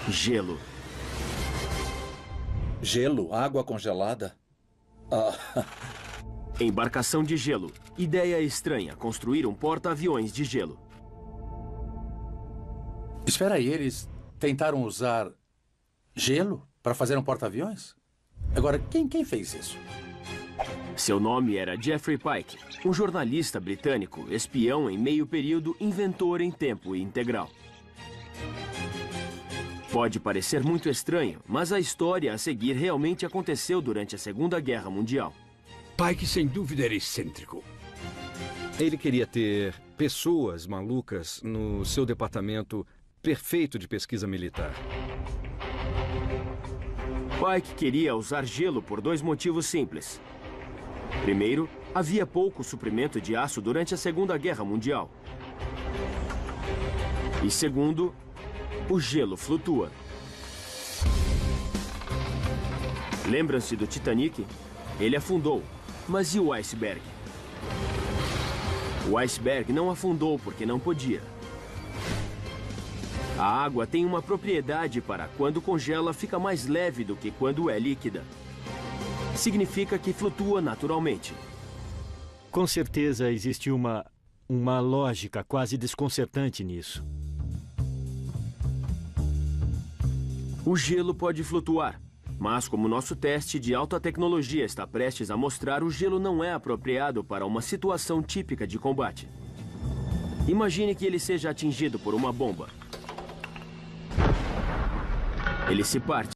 gelo. Gelo? Água congelada? Embarcação de gelo. Ideia estranha, construir um porta-aviões de gelo. Espera aí, eles tentaram usar gelo para fazer um porta-aviões? Agora, quem fez isso? Seu nome era Jeffrey Pike, um jornalista britânico, espião em meio período, inventor em tempo integral. Pode parecer muito estranho, mas a história a seguir realmente aconteceu durante a Segunda Guerra Mundial. Pike, sem dúvida, era excêntrico. Ele queria ter pessoas malucas no seu departamento perfeito de pesquisa militar. Pike queria usar gelo por dois motivos simples. Primeiro, havia pouco suprimento de aço durante a Segunda Guerra Mundial. E segundo, o gelo flutua. Lembram-se do Titanic? Ele afundou. Mas e o iceberg? O iceberg não afundou porque não podia. A água tem uma propriedade para, quando congela, fica mais leve do que quando é líquida. Significa que flutua naturalmente. Com certeza existe uma lógica quase desconcertante nisso. O gelo pode flutuar, mas como nosso teste de alta tecnologia está prestes a mostrar, o gelo não é apropriado para uma situação típica de combate. Imagine que ele seja atingido por uma bomba. Ele se parte.